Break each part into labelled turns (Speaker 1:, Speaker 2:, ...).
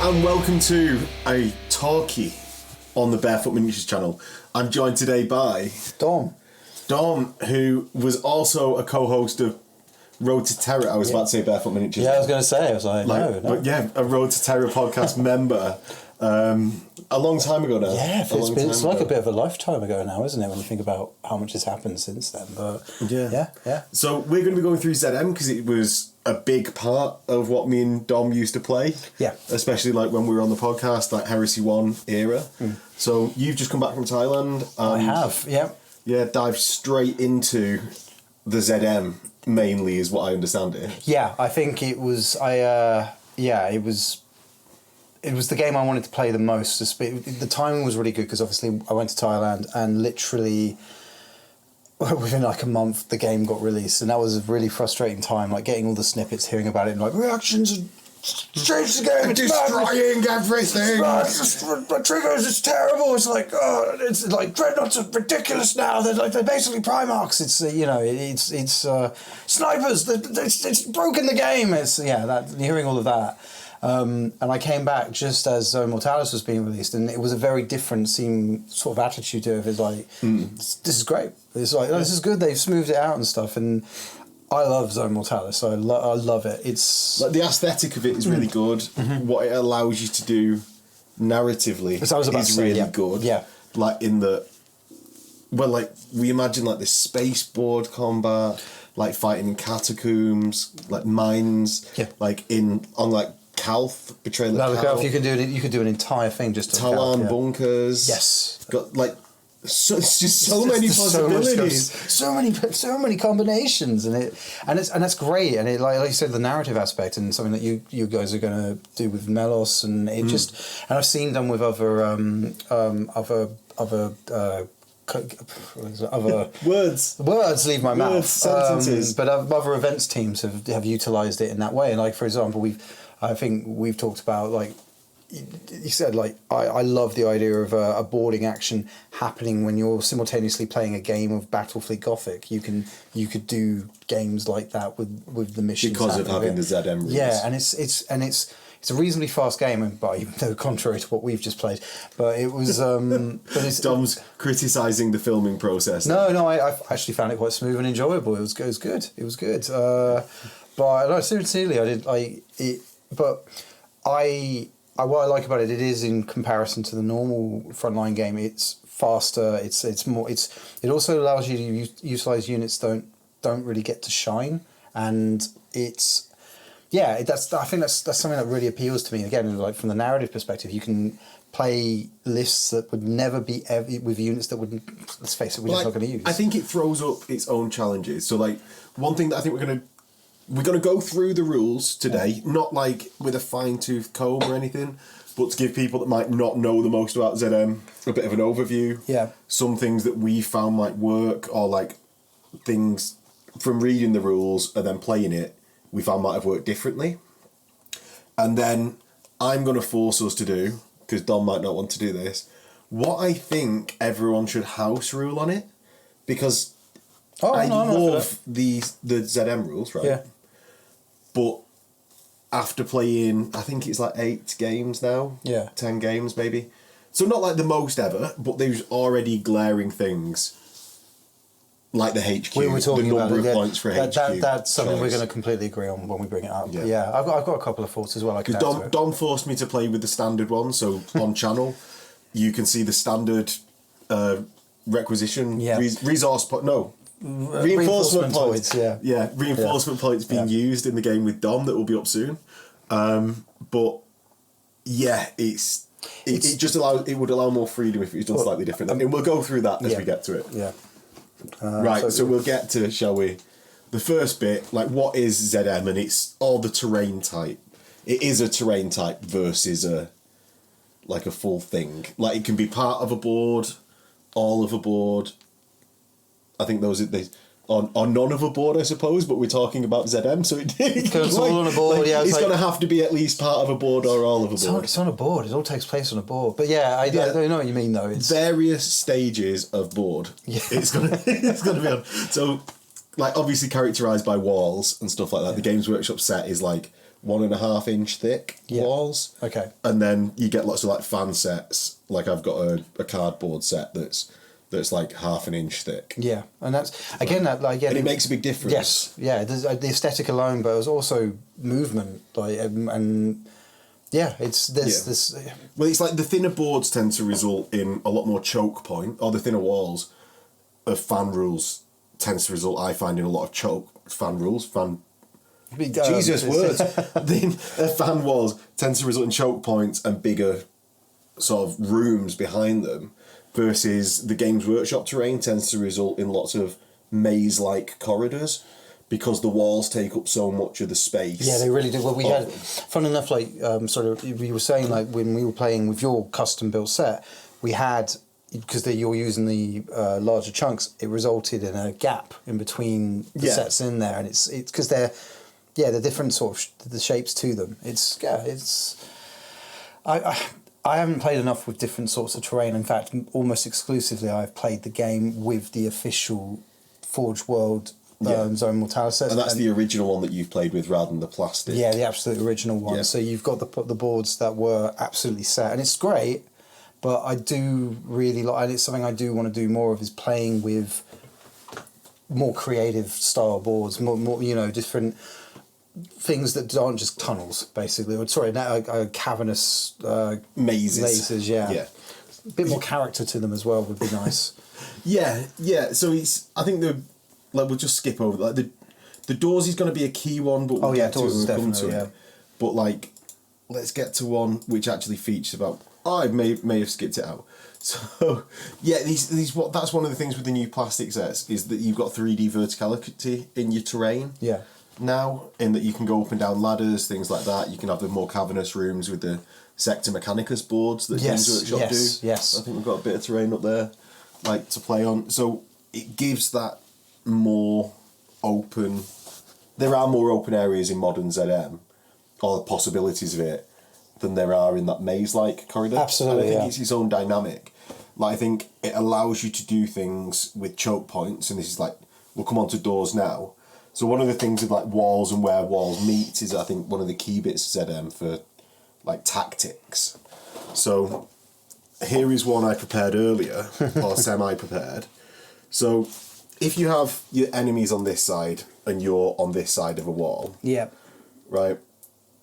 Speaker 1: and welcome to a talkie on the Bearfoot Miniatures channel. I'm joined today by
Speaker 2: Dom,
Speaker 1: who was also a co-host of Road to Terror. I was about to say Bearfoot Miniatures.
Speaker 2: Yeah, I was going to say. I was like, no.
Speaker 1: But yeah, a Road to Terror podcast member. A long time ago now.
Speaker 2: Yeah, it's like a bit of a lifetime ago now, isn't it? When you think about how much has happened since then. But yeah.
Speaker 1: So we're going to be going through ZM because it was a big part of what me and Dom used to play.
Speaker 2: Yeah.
Speaker 1: Especially like when we were on the podcast, like Heresy 1 era. So you've just come back from Thailand.
Speaker 2: I have, yeah.
Speaker 1: Yeah, dive straight into the ZM mainly is what I understand it.
Speaker 2: Yeah, I think it was. It was the game I wanted to play the most. The timing was really good because obviously I went to Thailand and literally within like a month the game got released, and that was a really frustrating time. Like getting all the snippets, hearing about it, and like reactions and change the game, it's
Speaker 1: destroying everything.
Speaker 2: My triggers, it's terrible. It's like it's like Dreadnoughts are ridiculous now. They're basically Primarchs. It's it's snipers. It's broken the game. Hearing all of that. And I came back just as Mortalis was being released, and it was a very different sort of attitude to it. It's like, this is great. It's like, this is good. They've smoothed it out and stuff, and I love Zone Mortalis. I love it. It's like
Speaker 1: the aesthetic of it is really good. What it allows you to do narratively is really good.
Speaker 2: Yeah,
Speaker 1: like we imagine like this spaceport combat, like fighting in catacombs, like mines, like on Calth, Betrayal of Calth.
Speaker 2: You could do an entire thing just on
Speaker 1: Talon
Speaker 2: Calth,
Speaker 1: bunkers.
Speaker 2: Yes,
Speaker 1: got like it's just so many possibilities,
Speaker 2: so many combinations, and that's great. And it like you said, the narrative aspect and something that you guys are going to do with Melos, and it just and I've seen done with other words leave my mouth.
Speaker 1: Sentences.
Speaker 2: But other events teams have utilised it in that way. And like for example, I think we've talked about like you said, like I love the idea of a boarding action happening when you're simultaneously playing a game of Battlefleet Gothic. You could do games like that with the missions
Speaker 1: because of having the ZM rules.
Speaker 2: Yeah, and it's a reasonably fast game, but even though contrary to what we've just played, but it was.
Speaker 1: Dom's criticising the filming process.
Speaker 2: No, I actually found it quite smooth and enjoyable. It was good. But no, sincerely, I did like it. But what I like about it is in comparison to the normal frontline game, it's faster. It's more. It also allows you to utilize units don't really get to shine, and it's. Yeah, I think that's something that really appeals to me. Again, like from the narrative perspective, you can play lists that would never be with units that wouldn't. Let's face it, we're just not going to use.
Speaker 1: I think it throws up its own challenges. So, like one thing that I think we're gonna go through the rules today, not like with a fine-tooth comb or anything, but to give people that might not know the most about ZM a bit of an overview.
Speaker 2: Yeah.
Speaker 1: Some things that we found might work, or like things from reading the rules and then playing it, we found might have worked differently. And then I'm going to force us to do, because Dom might not want to do this, what I think everyone should house rule on it. Because I love the ZM rules, right?
Speaker 2: Yeah.
Speaker 1: But after playing, I think it's like 8 games now.
Speaker 2: Yeah.
Speaker 1: 10 games maybe. So not like the most ever, but there's already glaring things. Like the HQ,
Speaker 2: we were talking
Speaker 1: the number
Speaker 2: about
Speaker 1: of points for HQ.
Speaker 2: That's something we're going to completely agree on when we bring it up. Yeah, I've got a couple of thoughts as well.
Speaker 1: Because Dom forced me to play with the standard one, so on channel, you can see the standard requisition, reinforcement points. Reinforcement points being used in the game with Dom that will be up soon. But yeah, it would allow more freedom if it was done slightly different, and we'll go through that as we get to it.
Speaker 2: Yeah.
Speaker 1: Right, so we'll get to, shall we? The first bit, like what is ZM, and it's all the terrain type. It is a terrain type versus a full thing. Like it can be part of a board, all of a board. I think those are or none of a board, I suppose, but we're talking about ZM, so it
Speaker 2: goes all on a board.
Speaker 1: It's going to have to be at least part of a board or all of a board.
Speaker 2: It's on a board. It all takes place on a board. But yeah, I don't know what you mean though. It's
Speaker 1: various stages of board. Yeah. It's going to be on. So, like obviously characterized by walls and stuff like that. Yeah. The Games Workshop set is like 1.5 inch thick walls.
Speaker 2: Okay.
Speaker 1: And then you get lots of like fan sets. Like I've got a cardboard set that's like 1/2 inch thick.
Speaker 2: Yeah, and that's again that like
Speaker 1: and it makes a big difference.
Speaker 2: Yes, yeah, there's the aesthetic alone, but it was also movement, like and yeah, it's this.
Speaker 1: Well, it's like the thinner boards tend to result in a lot more choke point, or the thinner walls of fan rules tends to result, I find, in a lot of choke fan rules. Jesus words. The fan walls tend to result in choke points and bigger sort of rooms behind them, versus the Games Workshop terrain tends to result in lots of maze-like corridors because the walls take up so much of the space.
Speaker 2: Yeah, they really do. Well, we had, fun enough, like sort of, we were saying, like when we were playing with your custom-built set, we had, because you're using the larger chunks, it resulted in a gap in between the sets in there, and it's because they're different sort of the shapes to them. I haven't played enough with different sorts of terrain. In fact, almost exclusively, I've played the game with the official Forge World Zone Mortalis set.
Speaker 1: And that's the original one that you've played with rather than the plastic.
Speaker 2: Yeah, the absolute original one.
Speaker 1: Yeah.
Speaker 2: So you've got the boards that were absolutely set, and it's great. But I do really like, and it's something I do want to do more of, is playing with more creative style boards, more different things that aren't just tunnels, basically. Or sorry, cavernous mazes. Yeah. A bit more character to them as well would be nice.
Speaker 1: Yeah. So I think we'll just skip over like the doors is going to be a key one, but we'll get to it when we come to it. But like, let's get to one which actually features about. I may have skipped it out. So yeah, these that's one of the things with the new plastic sets, is that you've got 3D verticality in your terrain.
Speaker 2: Yeah.
Speaker 1: Now, in that you can go up and down ladders, things like that. You can have the more cavernous rooms with the Sector Mechanicus boards that Games Workshop do.
Speaker 2: Yes.
Speaker 1: I think we've got a bit of terrain up there, like, to play on. So it gives that more open. There are more open areas in modern ZM, or the possibilities of it, than there are in that maze-like corridor.
Speaker 2: Absolutely.
Speaker 1: And I think it's its own dynamic. Like, I think it allows you to do things with choke points, and this is like, we'll come on to doors now. So one of the things with like walls and where walls meet is, I think, one of the key bits of ZM for like tactics. So here is one I prepared earlier, or semi-prepared. So if you have your enemies on this side and you're on this side of a wall, right,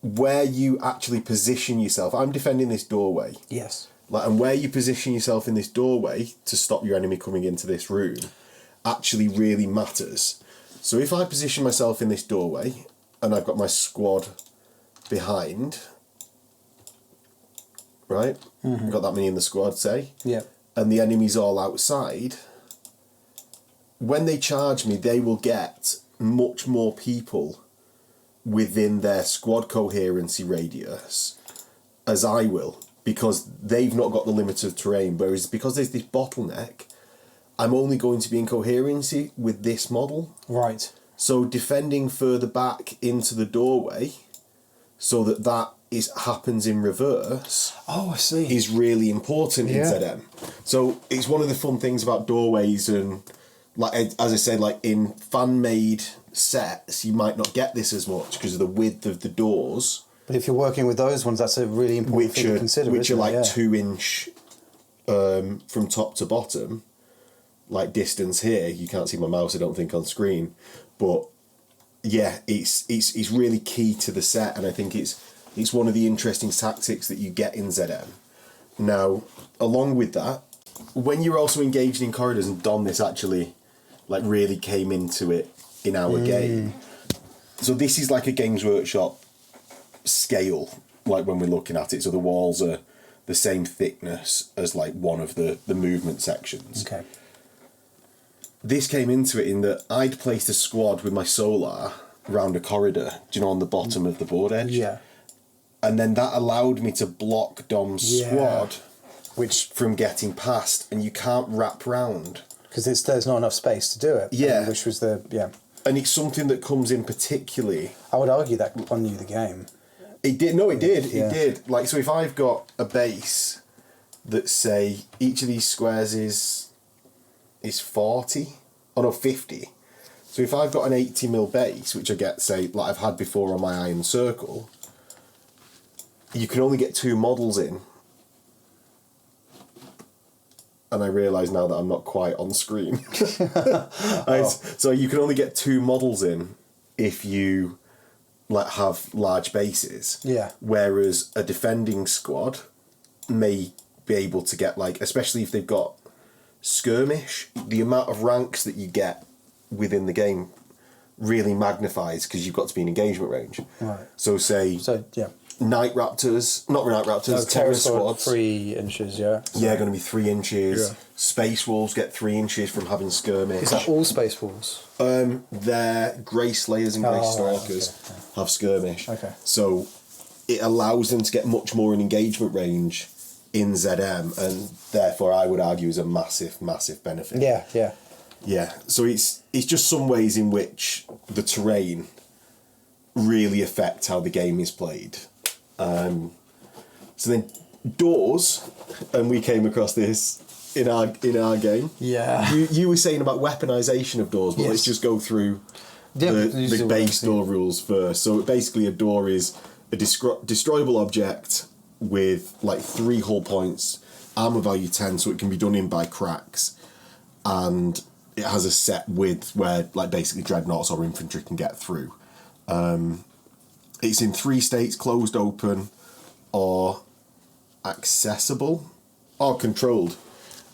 Speaker 1: where you actually position yourself, I'm defending this doorway.
Speaker 2: Yes.
Speaker 1: And where you position yourself in this doorway to stop your enemy coming into this room actually really matters. So if I position myself in this doorway and I've got my squad behind, right? Mm-hmm. Got that many in the squad, say.
Speaker 2: Yeah.
Speaker 1: And the enemy's all outside. When they charge me, they will get much more people within their squad coherency radius as I will, because they've not got the limit of terrain. Whereas because there's this bottleneck, I'm only going to be in coherency with this model.
Speaker 2: Right.
Speaker 1: So defending further back into the doorway so that happens in reverse.
Speaker 2: Oh, I see.
Speaker 1: Is really important in ZM. So it's one of the fun things about doorways, and like, as I said, like in fan-made sets, you might not get this as much because of the width of the doors.
Speaker 2: But if you're working with those ones, that's a really important thing to consider.
Speaker 1: Which are like 2 inch from top to bottom. Like distance here, you can't see my mouse, I don't think, on screen, but yeah, it's really key to the set, and I think it's one of the interesting tactics that you get in ZM. Now, along with that, when you're also engaged in corridors, and Dom, this actually like really came into it in our game. So this is like a Games Workshop scale, like when we're looking at it. So the walls are the same thickness as like one of the movement sections.
Speaker 2: Okay.
Speaker 1: This came into it in that I'd placed a squad with my solar around a corridor, do you know, on the bottom of the board edge?
Speaker 2: Yeah.
Speaker 1: And then that allowed me to block Dom's squad from getting past, and you can't wrap round.
Speaker 2: Because there's not enough space to do it.
Speaker 1: Yeah.
Speaker 2: Which was
Speaker 1: And it's something that comes in particularly...
Speaker 2: I would argue that won you the game.
Speaker 1: It did. No, it did. It did. Like, so if I've got a base that, say, each of these squares is 40, 50. So if I've got an 80mm base, which I get, say, like I've had before on my Iron Circle, you can only get 2 models in. And I realise now that I'm not quite on screen. So you can only get 2 models in if you like have large bases.
Speaker 2: Yeah.
Speaker 1: Whereas a defending squad may be able to get, like, especially if they've got skirmish, the amount of ranks that you get within the game really magnifies because you've got to be in engagement range.
Speaker 2: Right.
Speaker 1: So say Night Raptors, not Night Raptors, Terror Squad.
Speaker 2: 3 inches, yeah.
Speaker 1: Yeah, going to be 3 inches.
Speaker 2: Yeah.
Speaker 1: Space Wolves get 3 inches from having skirmish.
Speaker 2: Is that all Space Wolves?
Speaker 1: Their Grey Slayers and Grey Stalkers have skirmish.
Speaker 2: Okay.
Speaker 1: So it allows them to get much more in engagement range in ZM, and therefore I would argue is a massive, massive benefit.
Speaker 2: Yeah, yeah.
Speaker 1: Yeah. So it's just some ways in which the terrain really affect how the game is played. So then doors, and we came across this in our game.
Speaker 2: Yeah.
Speaker 1: You were saying about weaponization of doors, but let's just go through the base door rules first. So basically a door is a destroyable object with like 3 hull points, armor value 10, so it can be done in by cracks, and it has a set width where like basically dreadnoughts or infantry can get through. It's in 3 states: closed, open, or accessible, or controlled.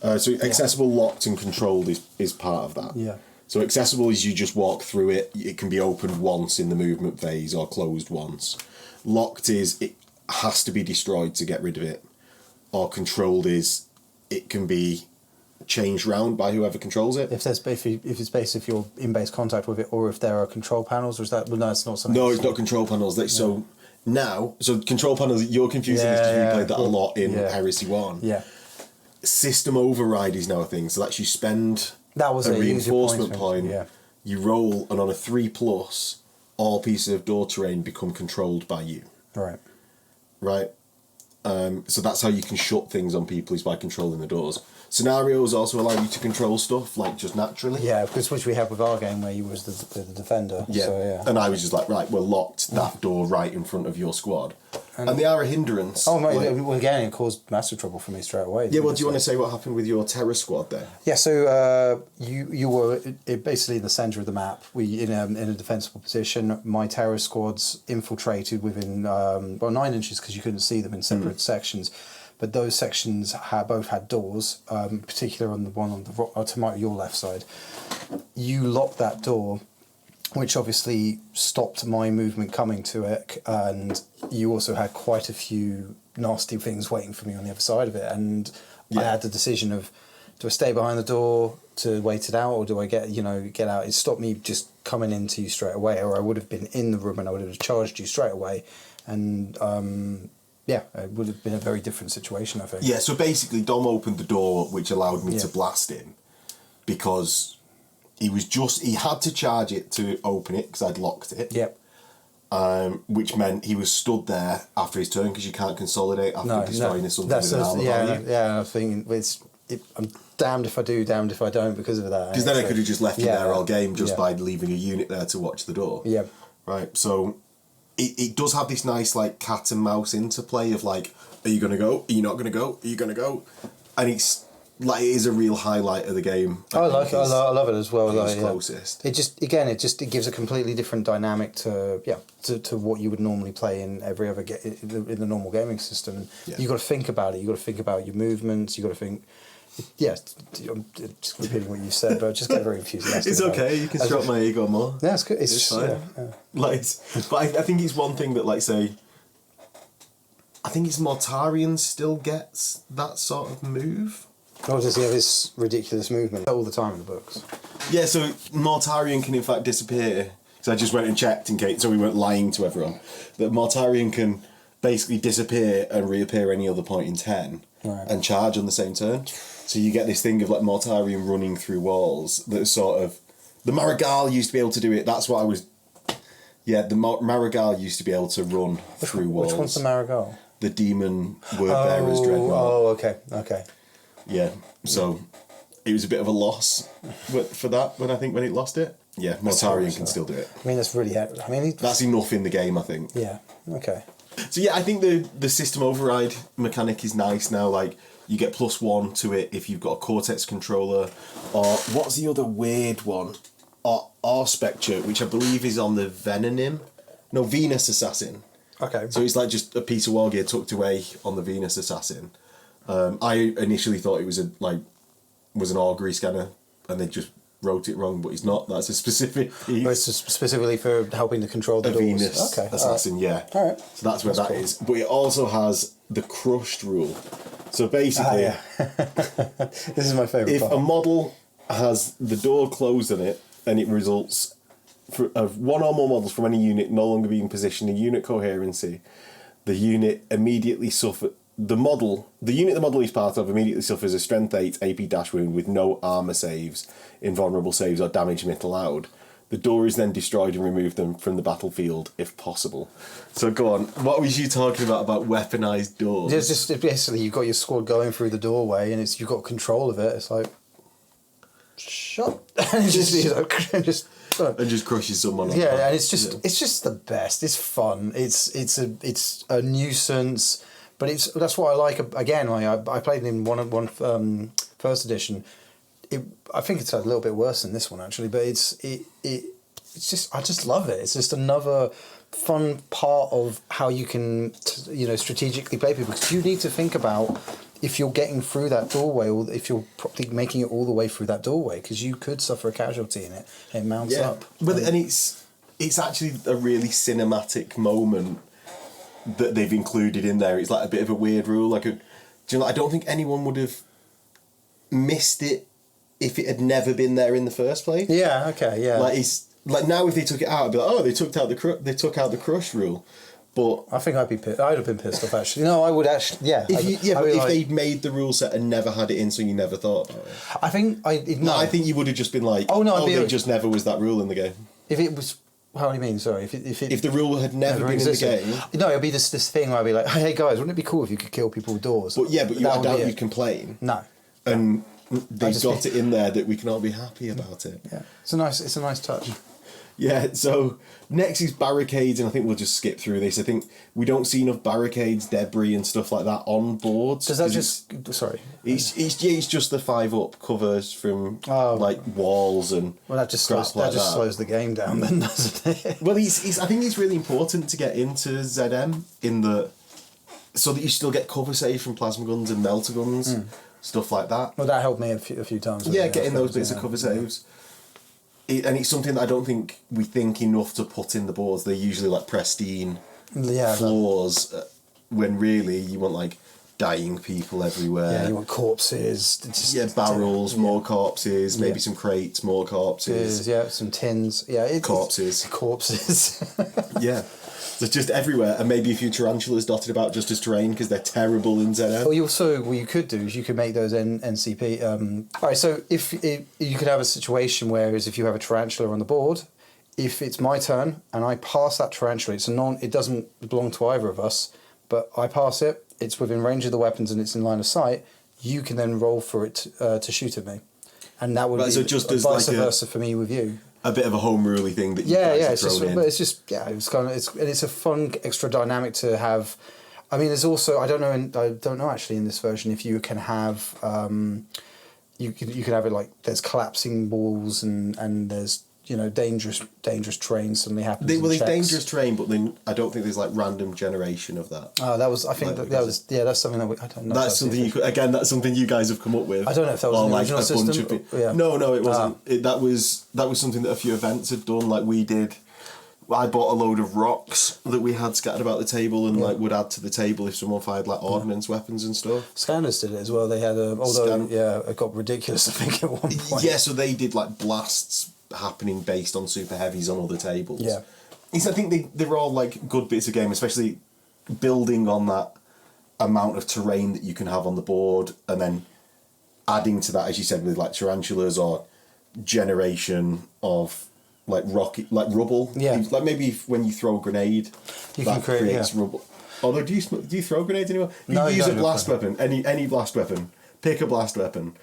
Speaker 1: So accessible, locked, and controlled is part of that.
Speaker 2: Yeah.
Speaker 1: So accessible is you just walk through it. It can be opened once in the movement phase or closed once. Locked is it has to be destroyed to get rid of it. Or controlled is it can be changed round by whoever controls it.
Speaker 2: If you're in base contact with it, or if there are control panels, or is that? Well, no, it's not something.
Speaker 1: No, it's not control panels. So control panels. You're confusing this because we played that a lot in Heresy 1.
Speaker 2: Yeah.
Speaker 1: System override is now a thing. So that's you spend
Speaker 2: a
Speaker 1: reinforcement point.
Speaker 2: Yeah.
Speaker 1: You roll, and on a 3+, all pieces of door terrain become controlled by you.
Speaker 2: Right.
Speaker 1: Right. So that's how you can shut things on people, is by controlling the doors. Scenarios also allow you to control stuff like just naturally.
Speaker 2: Yeah, because which we had with our game where you was the defender.
Speaker 1: Yeah.
Speaker 2: So, yeah.
Speaker 1: And I was just like, right, we're locked that door right in front of your squad. And they are a hindrance.
Speaker 2: Oh, mate, well, again, it caused massive trouble for me straight away.
Speaker 1: Yeah, well, do you want to say what happened with your terror squad then?
Speaker 2: Yeah, so you were basically in the centre of the map. We in a defensible position. My terror squads infiltrated within 9 inches because you couldn't see them in separate sections. But those sections both had doors, particularly on the one on to your left side. You locked that door, which obviously stopped my movement coming to it, and you also had quite a few nasty things waiting for me on the other side of it. And I had the decision of, do I stay behind the door to wait it out, or do I get out? It stopped me just coming into you straight away, or I would have been in the room and I would have charged you straight away. And it would have been a very different situation, I think.
Speaker 1: Yeah, so basically Dom opened the door, which allowed me to blast in, because he had to charge it to open it because I'd locked it.
Speaker 2: Yep.
Speaker 1: Which meant he was stood there after his turn, because you can't consolidate after destroying something with an armor value.
Speaker 2: Yeah, I think I'm damned if I do, damned if I don't because of that.
Speaker 1: Because then I could have just left you there all game just by leaving a unit there to watch the door.
Speaker 2: Yeah.
Speaker 1: Right, so it does have this nice like cat and mouse interplay of like, are you going to go? Are you not going to go? Are you going to go? And it's like, it is a real highlight of the game.
Speaker 2: I like it. I love it as well.
Speaker 1: Like, closest.
Speaker 2: It gives a completely different dynamic to what you would normally play in every other in the normal gaming system. Yeah. You got to think about it. You got to think about your movements. You got to think. Yeah, I'm just repeating what you said, but I just get very enthusiastic.
Speaker 1: It's okay. You can stroke my ego more.
Speaker 2: Yeah, it's good. It's
Speaker 1: fine. But I think it's one thing that, like, say, I think it's Mortarion still gets that sort of move.
Speaker 2: Or does he have this ridiculous movement all the time in the books?
Speaker 1: Yeah, so Mortarion can in fact disappear. So I just went and checked in case, so we weren't lying to everyone, that Mortarion can basically disappear and reappear any other point in 10 and charge on the same turn. So you get this thing of like Mortarion running through walls that sort of... The Marigal used to be able to do it. That's what I was... Yeah, the Marigal used to be able to run through walls.
Speaker 2: Which one's the Marigal?
Speaker 1: The demon word-bearer's dreadnought.
Speaker 2: Oh, okay.
Speaker 1: Yeah, so it was a bit of a loss for that when it lost it. Yeah, Mortarion can still do it.
Speaker 2: I mean, that's really... I mean...
Speaker 1: That's enough in the game, I think.
Speaker 2: Yeah, okay.
Speaker 1: So yeah, I think the system override mechanic is nice now. Like, you get +1 to it if you've got a Cortex controller. Or, what's the other weird one? Or Spectre, which I believe is on the Venus Assassin.
Speaker 2: Okay.
Speaker 1: So it's like just a piece of war gear tucked away on the Venus Assassin. I initially thought it was an augury scanner, and they just wrote it wrong, but it's not. That's a specific piece.
Speaker 2: Oh, it's just specifically for helping to control the doors.
Speaker 1: Venus Assassin,
Speaker 2: right.
Speaker 1: yeah.
Speaker 2: All right.
Speaker 1: So that's where that is. But it also has the crushed rule. So basically,
Speaker 2: this is my favourite part.
Speaker 1: If a model has the door closed on it, and it results of one or more models from any unit no longer being positioned in unit coherency, the unit immediately the unit the model is part of immediately suffers a strength 8 AP dash wound with no armor saves, invulnerable saves, or damage limit allowed. The door is then destroyed and remove them from the battlefield if possible. So go on, what was you talking about weaponized doors?
Speaker 2: It's just basically you've got your squad going through the doorway and you've got control of it. It's like, shut. And just
Speaker 1: crushes someone.
Speaker 2: Yeah, and it's just the best. It's fun. It's a nuisance, but that's what I like. Again, I played it in one first edition. I think it's a little bit worse than this one actually, but it's just I just love it. It's just another fun part of how you can strategically play people, because you need to think about if you're getting through that doorway or if you're probably making it all the way through that doorway, because you could suffer a casualty in it. It mounts up.
Speaker 1: And it's actually a really cinematic moment that they've included in there. It's like a bit of a weird rule. I don't think anyone would have missed it if it had never been there in the first place.
Speaker 2: Yeah. Okay. Yeah.
Speaker 1: Like now, if they took it out, I'd be like, oh, they took out the crush rule. But
Speaker 2: I think I'd have been pissed off actually. No, I would actually. Yeah.
Speaker 1: If they'd made the rule set and never had it in, so you never thought about it.
Speaker 2: I think
Speaker 1: I think you would have just been like, there just never was that rule in the game.
Speaker 2: If it was. How do you mean? Sorry. If
Speaker 1: the rule had never been existed in the game.
Speaker 2: No, it'd be this thing where I'd be like, hey guys, wouldn't it be cool if you could kill people with doors?
Speaker 1: But I doubt you'd complain.
Speaker 2: No.
Speaker 1: And they got it in there that we can all be happy about it.
Speaker 2: Yeah. It's a nice touch.
Speaker 1: Yeah, so next is Barricades, and I think we'll just skip through this. I think we don't see enough Barricades, debris and stuff like that on boards.
Speaker 2: Does that just... Sorry.
Speaker 1: It's just the 5-up covers from walls and
Speaker 2: well, that just slows the game down then, doesn't it?
Speaker 1: Well, I think it's really important to get into ZM so that you still get cover save from plasma guns and melter guns, stuff like that.
Speaker 2: Well, that helped me a few times.
Speaker 1: Yeah, getting those bits of cover saves. And it's something that I don't think we think enough to put in the boards. They're usually like pristine floors, when really you want dying people everywhere.
Speaker 2: Yeah, you want corpses.
Speaker 1: Barrels, more corpses, maybe some crates, more corpses.
Speaker 2: Yeah, some tins. Yeah,
Speaker 1: corpses. Yeah. So it's just everywhere, and maybe a few tarantulas dotted about just as terrain because they're terrible in ZM.
Speaker 2: Well, what you could do is you could make those NCP. All right, so if you could have a situation where if you have a tarantula on the board, if it's my turn and I pass that tarantula, it doesn't belong to either of us, but I pass it, it's within range of the weapons and it's in line of sight, you can then roll for it to shoot at me. And that would be vice versa for me with you.
Speaker 1: A bit of a home ruley thing that you guys have thrown in.
Speaker 2: But it's a fun extra dynamic to have. I mean, there's also I don't know actually in this version if you can have you can have it like there's collapsing walls and there's dangerous terrain suddenly happens.
Speaker 1: There's dangerous terrain, but then I don't think there's random generation of that.
Speaker 2: Oh, that was that's something that I don't know.
Speaker 1: That's something that's something you guys have come up with.
Speaker 2: I don't know if that was the original system.
Speaker 1: No, it wasn't. That was something that a few events had done. Like we did. I bought a load of rocks that we had scattered about the table and would add to the table if someone fired ordnance weapons and stuff.
Speaker 2: Scanners did it as well. They had it got ridiculous I think at one point.
Speaker 1: Yeah, so they did blasts happening based on super heavies on other tables.
Speaker 2: Yeah.
Speaker 1: I think they're all good bits of game, especially building on that amount of terrain that you can have on the board and then adding to that, as you said, with tarantulas or generation of rubble.
Speaker 2: Yeah.
Speaker 1: Maybe when you throw a grenade,
Speaker 2: you can create
Speaker 1: rubble. Although do you throw grenades anymore?
Speaker 2: No,
Speaker 1: use a blast weapon, any blast weapon. Pick a blast weapon.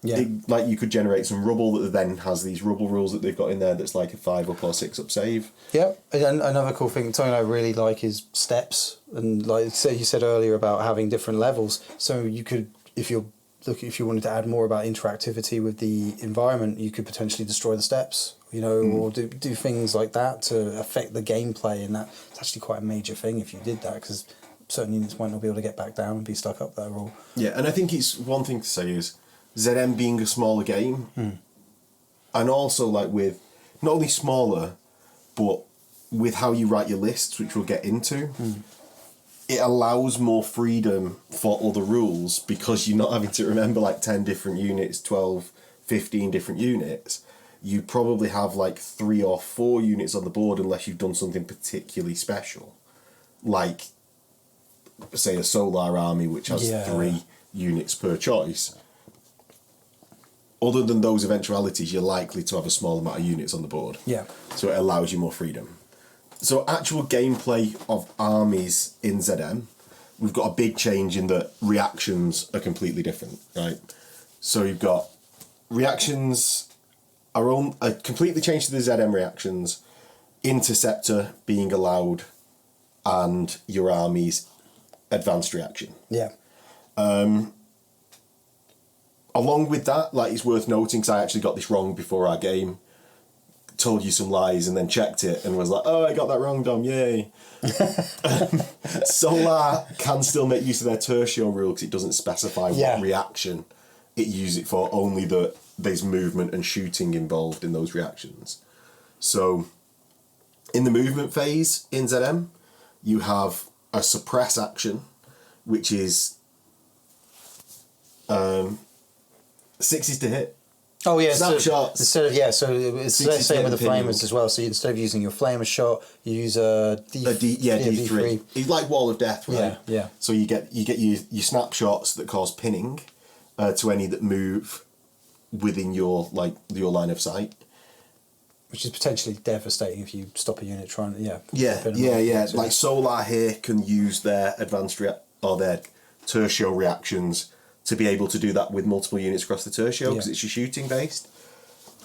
Speaker 2: Yeah.
Speaker 1: Like you could generate some rubble that then has these rubble rules that they've got in there that's like a 5 up or 6 up save.
Speaker 2: Yeah, and another cool thing, something I really like is steps, and like you said earlier about having different levels. So you could, if you wanted to add more about interactivity with the environment, you could potentially destroy the steps, or do things like that to affect the gameplay, and that's actually quite a major thing if you did that, because certain units might not be able to get back down and be stuck up there. Or
Speaker 1: and I think it's one thing to say is ZM being a smaller game, and also like with not only smaller, but with how you write your lists, which we'll get into, it allows more freedom for other rules because you're not having to remember like 10 different units, 12, 15 different units. You probably have like 3 or 4 units on the board unless you've done something particularly special, like say a Solar Army, which has 3 units per choice. Other than those eventualities, you're likely to have a small amount of units on the board.
Speaker 2: Yeah.
Speaker 1: So it allows you more freedom. So actual gameplay of armies in ZM, we've got a big change in that reactions are completely different, right? So you've got reactions are completely changed to the ZM reactions, Interceptor being allowed, and your army's advanced reaction.
Speaker 2: Yeah.
Speaker 1: Along with that, like it's worth noting, because I actually got this wrong before our game, told you some lies and then checked it and was like, oh, I got that wrong, Dom, yay. Solar can still make use of their tertio rule because it doesn't specify what reaction it uses it for, only that there's movement and shooting involved in those reactions. So in the movement phase in ZM, you have a suppress action, which is 6s to hit.
Speaker 2: Oh yeah,
Speaker 1: snapshots.
Speaker 2: So it's the same with the flamers as well. So instead of using your flamer shot, you use a D3.
Speaker 1: It's like Wall of Death, right?
Speaker 2: Yeah, yeah.
Speaker 1: So you get your snapshots that cause pinning to any that move within your line of sight,
Speaker 2: which is potentially devastating if you stop a unit trying.
Speaker 1: Like Solar here can use their advanced or their tertio reactions to be able to do that with multiple units across the tertio because it's your shooting based.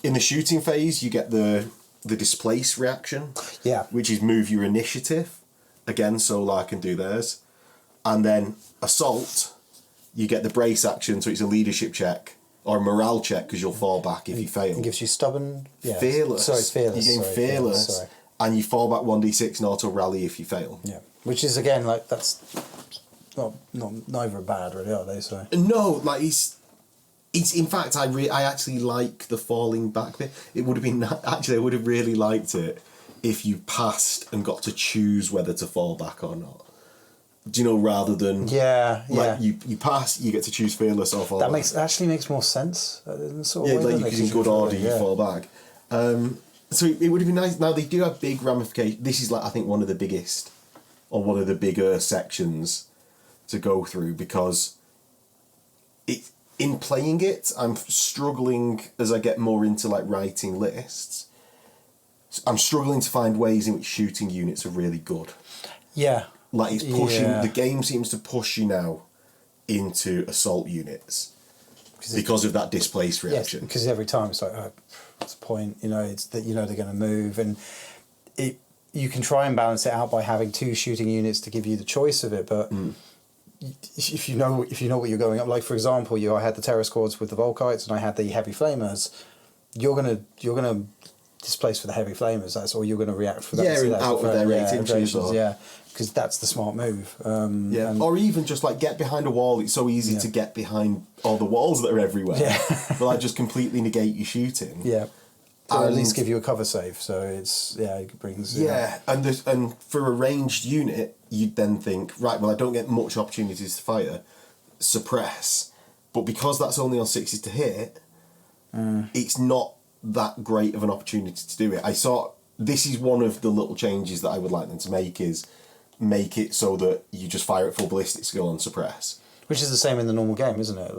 Speaker 1: In the shooting phase, you get the displace reaction, which is move your initiative. Again, Solar can do theirs. And then assault, you get the brace action, so it's a leadership check or a morale check because you'll fall back if you fail.
Speaker 2: It gives you stubborn...
Speaker 1: Fearless.
Speaker 2: Fearless.
Speaker 1: You gain fearless. And you fall back 1d6 and auto rally if you fail.
Speaker 2: Yeah. Which is, again, like, that's... neither are bad, really, are they? So
Speaker 1: no, like it's in fact I actually like the falling back bit. It would have been actually I would have really liked it if you passed and got to choose whether to fall back or not. Do you know, rather than you pass, you get to choose fearless or fall back.
Speaker 2: Actually makes more sense. Sort
Speaker 1: of because in good order you fall back. So it would have been nice. Now they do have big ramifications. This is like I think one of the biggest or one of the bigger sections to go through because in playing it, I'm struggling as I get more into like writing lists. I'm struggling to find ways in which shooting units are really good.
Speaker 2: Yeah.
Speaker 1: Like it's pushing, the game seems to push you now into assault units because of that displace reaction.
Speaker 2: Yes, because every time it's like, what's the point? It's that they're going to move, and you can try and balance it out by having 2 shooting units to give you the choice of it, but. If you know what you're going up, like for example, I had the terror squads with the Volkites and I had the heavy flamers. You're gonna displace for the heavy flamers. That's or you're gonna react for that.
Speaker 1: Out of their 8 inches.
Speaker 2: Because that's the smart move.
Speaker 1: Or even just like get behind a wall. It's so easy to get behind all the walls that are everywhere.
Speaker 2: Yeah,
Speaker 1: but like just completely negate your shooting.
Speaker 2: Yeah. Or at least give you a cover save, so it's it brings.
Speaker 1: And for a ranged unit, you'd then think, right, well, I don't get much opportunities to fire, suppress, but because that's only on 6s to hit, it's not that great of an opportunity to do it. This is one of the little changes that I would like them to make is make it so that you just fire at full ballistic skill and suppress.
Speaker 2: Which is the same in the normal game, isn't it?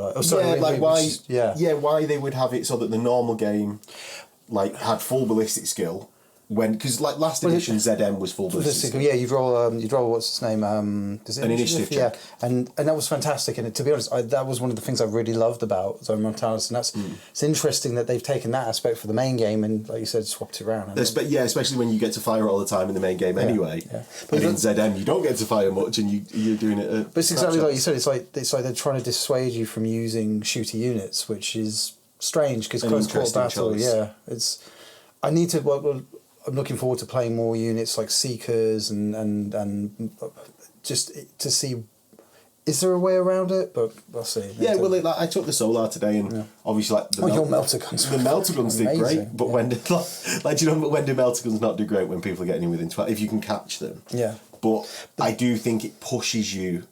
Speaker 1: Why they would have it so that the normal game. Like had full ballistic skill, because like last edition ZM was full ballistic.
Speaker 2: Yeah, you'd roll what's his name? Is it
Speaker 1: An initiative check.
Speaker 2: Yeah, and that was fantastic. And to be honest, that was one of the things I really loved about Zone Mortalis, and that's it's interesting that they've taken that aspect for the main game and, like you said, swapped it around.
Speaker 1: Especially when you get to fire all the time in the main game anyway.
Speaker 2: Yeah.
Speaker 1: But in ZM, you don't get to fire much, and you're doing it.
Speaker 2: But it's exactly like you said. It's like they're trying to dissuade you from using shooter units, which is strange because close quarter battle.
Speaker 1: Choice.
Speaker 2: Yeah, it's. I need to. Well, I'm looking forward to playing more units like Seekers and just to see. Is there a way around it? But we'll see.
Speaker 1: Yeah, well, I took the Solar today, and obviously, like
Speaker 2: your melter guns.
Speaker 1: The melter guns did great, but when do melter guns not do great when people are getting in within 12? If you can catch them.
Speaker 2: Yeah.
Speaker 1: But I do think it pushes you,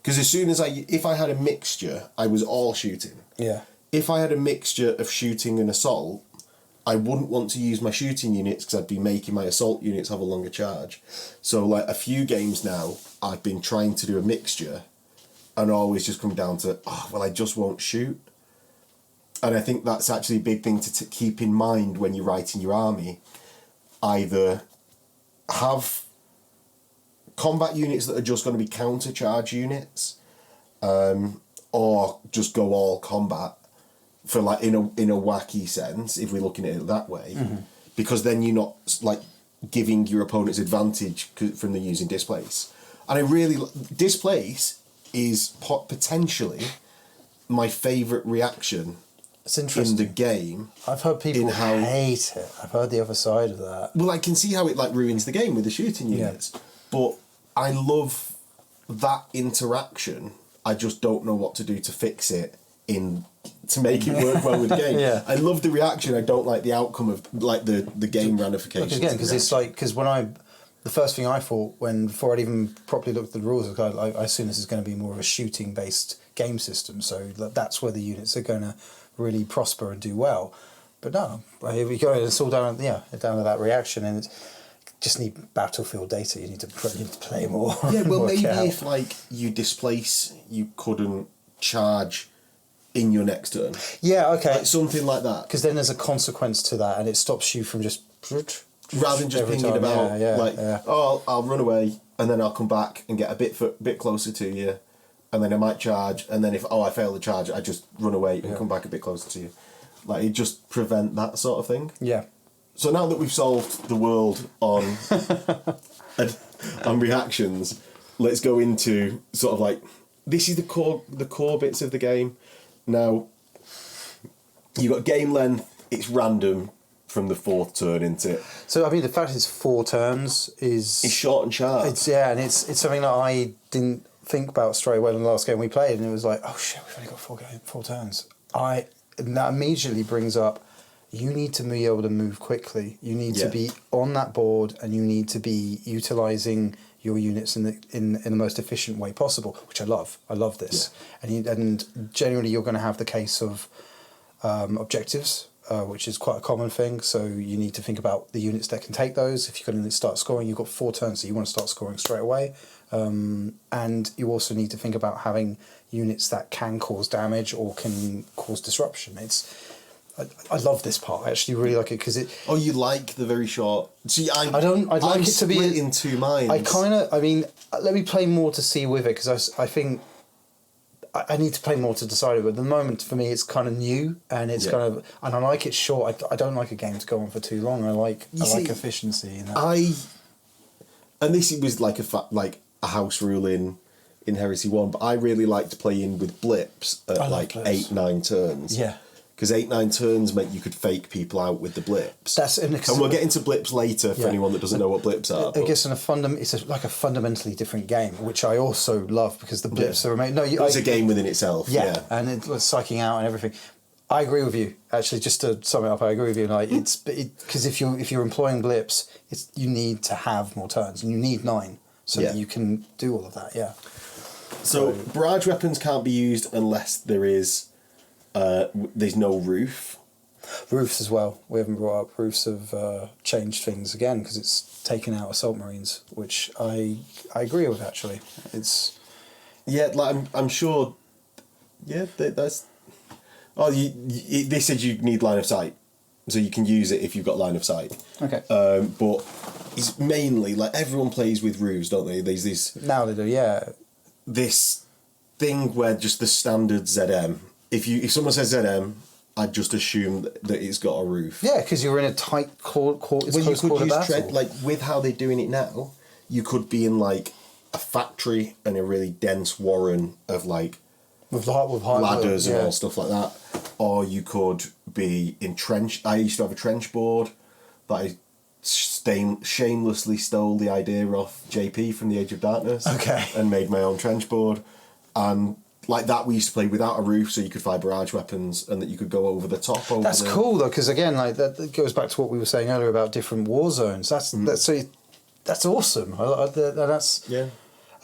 Speaker 1: because as soon as if I had a mixture, I was all shooting.
Speaker 2: Yeah.
Speaker 1: If I had a mixture of shooting and assault, I wouldn't want to use my shooting units because I'd be making my assault units have a longer charge. So, like, a few games now, I've been trying to do a mixture and always just come down to, I just won't shoot. And I think that's actually a big thing to keep in mind when you're writing your army. Either have combat units that are just going to be counter-charge units, or just go all combat. For like in a wacky sense, if we're looking at it that way, because then you're not like giving your opponents advantage from the using displace. And I really displace is potentially my favourite reaction in the game.
Speaker 2: I've heard people hate it. I've heard the other side of that.
Speaker 1: Well, I can see how it like ruins the game with the shooting units, but I love that interaction. I just don't know what to do to fix it to make it work well with the game. I love the reaction. I don't like the outcome of like the game ramifications.
Speaker 2: Again, because it's like the first thing I thought before I'd even properly looked at the rules, I assume this is going to be more of a shooting based game system. So that's where the units are going to really prosper and do well. But no, here we go. It's all down to that reaction, and just need battlefield data. You need to play more.
Speaker 1: Yeah, well, maybe if like you displace, you couldn't charge in your next turn.
Speaker 2: Yeah, okay.
Speaker 1: Like something like that.
Speaker 2: Because then there's a consequence to that, and it stops you from just...
Speaker 1: Rather than just pinging about, I'll run away, and then I'll come back and get a bit closer to you, and then I might charge, and then if I fail the charge, I just run away and come back a bit closer to you. Like, it just prevent that sort of thing. Yeah. So now that we've solved the world on reactions, let's go into sort of like... This is the core bits of the game. Now, you've got game length, it's random from the fourth turn, isn't it?
Speaker 2: So, I mean, the fact it's 4 turns is... It's
Speaker 1: short and sharp.
Speaker 2: It's something that I didn't think about straight away in the last game we played, and it was like, oh shit, we've only got 4 turns. And that immediately brings up, you need to be able to move quickly. You need to be on that board, and you need to be utilising your units in the most efficient way possible, which I love. I love this. Yeah. And generally you're going to have the case of objectives, which is quite a common thing. So you need to think about the units that can take those. If you're going to start scoring, you've got 4 turns, so you want to start scoring straight away. And you also need to think about having units that can cause damage or can cause disruption. I love this part. I actually really like it because it...
Speaker 1: Oh, you like the very short... See, I'd
Speaker 2: like it to be
Speaker 1: in 2 minds.
Speaker 2: Let me play more to see with it, because I think I need to play more to decide it. But at the moment, for me, it's kind of new, and it's and I like it short. I don't like a game to go on for too long. I like efficiency. And this was like a house rule in Heresy 1, but I really like to play in with blips at like blips. 8-9 turns. Yeah. Because 8-9 turns meant you could fake people out with the blips. And we'll get into blips later for anyone that doesn't know what blips are. I guess it's like a fundamentally different game, which I also love because the blips are amazing.
Speaker 1: It's a game within itself. Yeah,
Speaker 2: and it's psyching out and everything. I agree with you. Actually, just to sum it up, I agree with you. Like because if you're employing blips, you need to have more turns, and you need 9 so that you can do all of that. Yeah.
Speaker 1: So barrage weapons can't be used unless there's no roof.
Speaker 2: Roofs as well. We haven't brought up roofs. Have changed things again because it's taken out assault marines, which I agree with actually. It's
Speaker 1: I'm sure. Yeah, that's. Oh, they said you need line of sight. so you can use it if you've got line of sight.
Speaker 2: Okay.
Speaker 1: But it's mainly like everyone plays with roofs, don't they? There's this
Speaker 2: Now they do, yeah.
Speaker 1: this thing where just the standard ZM. If someone says ZM, I'd just assume that it's got a roof.
Speaker 2: Yeah, because you're in a tight court. It's
Speaker 1: Well, you
Speaker 2: close
Speaker 1: could
Speaker 2: quarter
Speaker 1: use
Speaker 2: battle.
Speaker 1: like with how they're doing it now, you could be in like a factory and a really dense warren of like
Speaker 2: with high
Speaker 1: ladders and
Speaker 2: yeah.
Speaker 1: all stuff like that, or you could be in trench. I used to have a trench board that I shamelessly stole the idea off JP from the Age of Darkness.
Speaker 2: Okay.
Speaker 1: And made my own trench board, and like that we used to play without a roof, so you could fire barrage weapons and that you could go over the top.
Speaker 2: That's cool though, because again, like that goes back to what we were saying earlier about different war zones. That's awesome. That's
Speaker 1: yeah.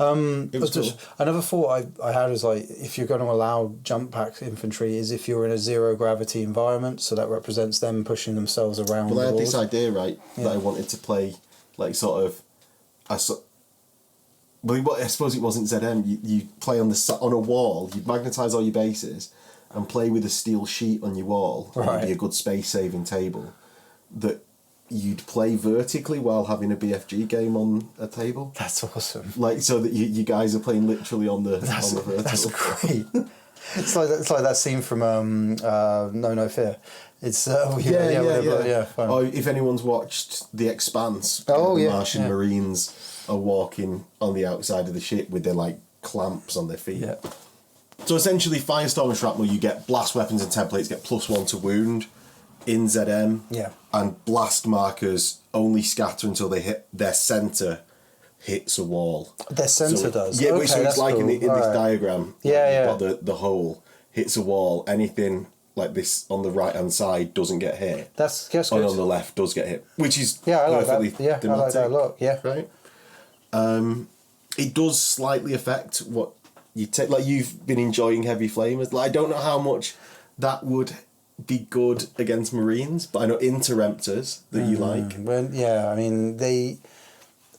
Speaker 1: It was cool.
Speaker 2: Another thought I had is like, if you're going to allow jump pack infantry, is if you're in a zero gravity environment, so that represents them pushing themselves around.
Speaker 1: Well, I
Speaker 2: the
Speaker 1: had
Speaker 2: board.
Speaker 1: this idea, right, that I wanted to play, like, sort of, well, I suppose it wasn't ZM. You play on a wall. You'd magnetise all your bases and play with a steel sheet on your wall.
Speaker 2: Right.
Speaker 1: It'd be a good space saving table that you'd play vertically while having a BFG game on a table.
Speaker 2: That's awesome.
Speaker 1: Like, so that you guys are playing literally on the vertical.
Speaker 2: That's great. It's like that scene from No Fear. It's yeah. Fine.
Speaker 1: Or if anyone's watched The Expanse, the Martian Marines are walking on the outside of the ship with their like clamps on their feet.
Speaker 2: Yeah.
Speaker 1: So essentially, Firestorm and Shrapnel, you get blast weapons and templates get +1 to wound in ZM.
Speaker 2: Yeah.
Speaker 1: And blast markers only scatter until they hit their centre hits a wall.
Speaker 2: Their centre does.
Speaker 1: Yeah,
Speaker 2: okay,
Speaker 1: so it's like
Speaker 2: cool.
Speaker 1: in this diagram.
Speaker 2: Yeah,
Speaker 1: you've got the hole hits a wall. Anything like this on the right hand side doesn't get hit.
Speaker 2: That's good.
Speaker 1: And on the left does get hit, which is
Speaker 2: I like
Speaker 1: perfectly
Speaker 2: that. Yeah,
Speaker 1: thematic,
Speaker 2: I like that a lot. Yeah,
Speaker 1: right. It does slightly affect what you take. Like you've been enjoying heavy flamers. Like I don't know how much that would be good against Marines, but I know interrupters that you like.
Speaker 2: Well, yeah, I mean they.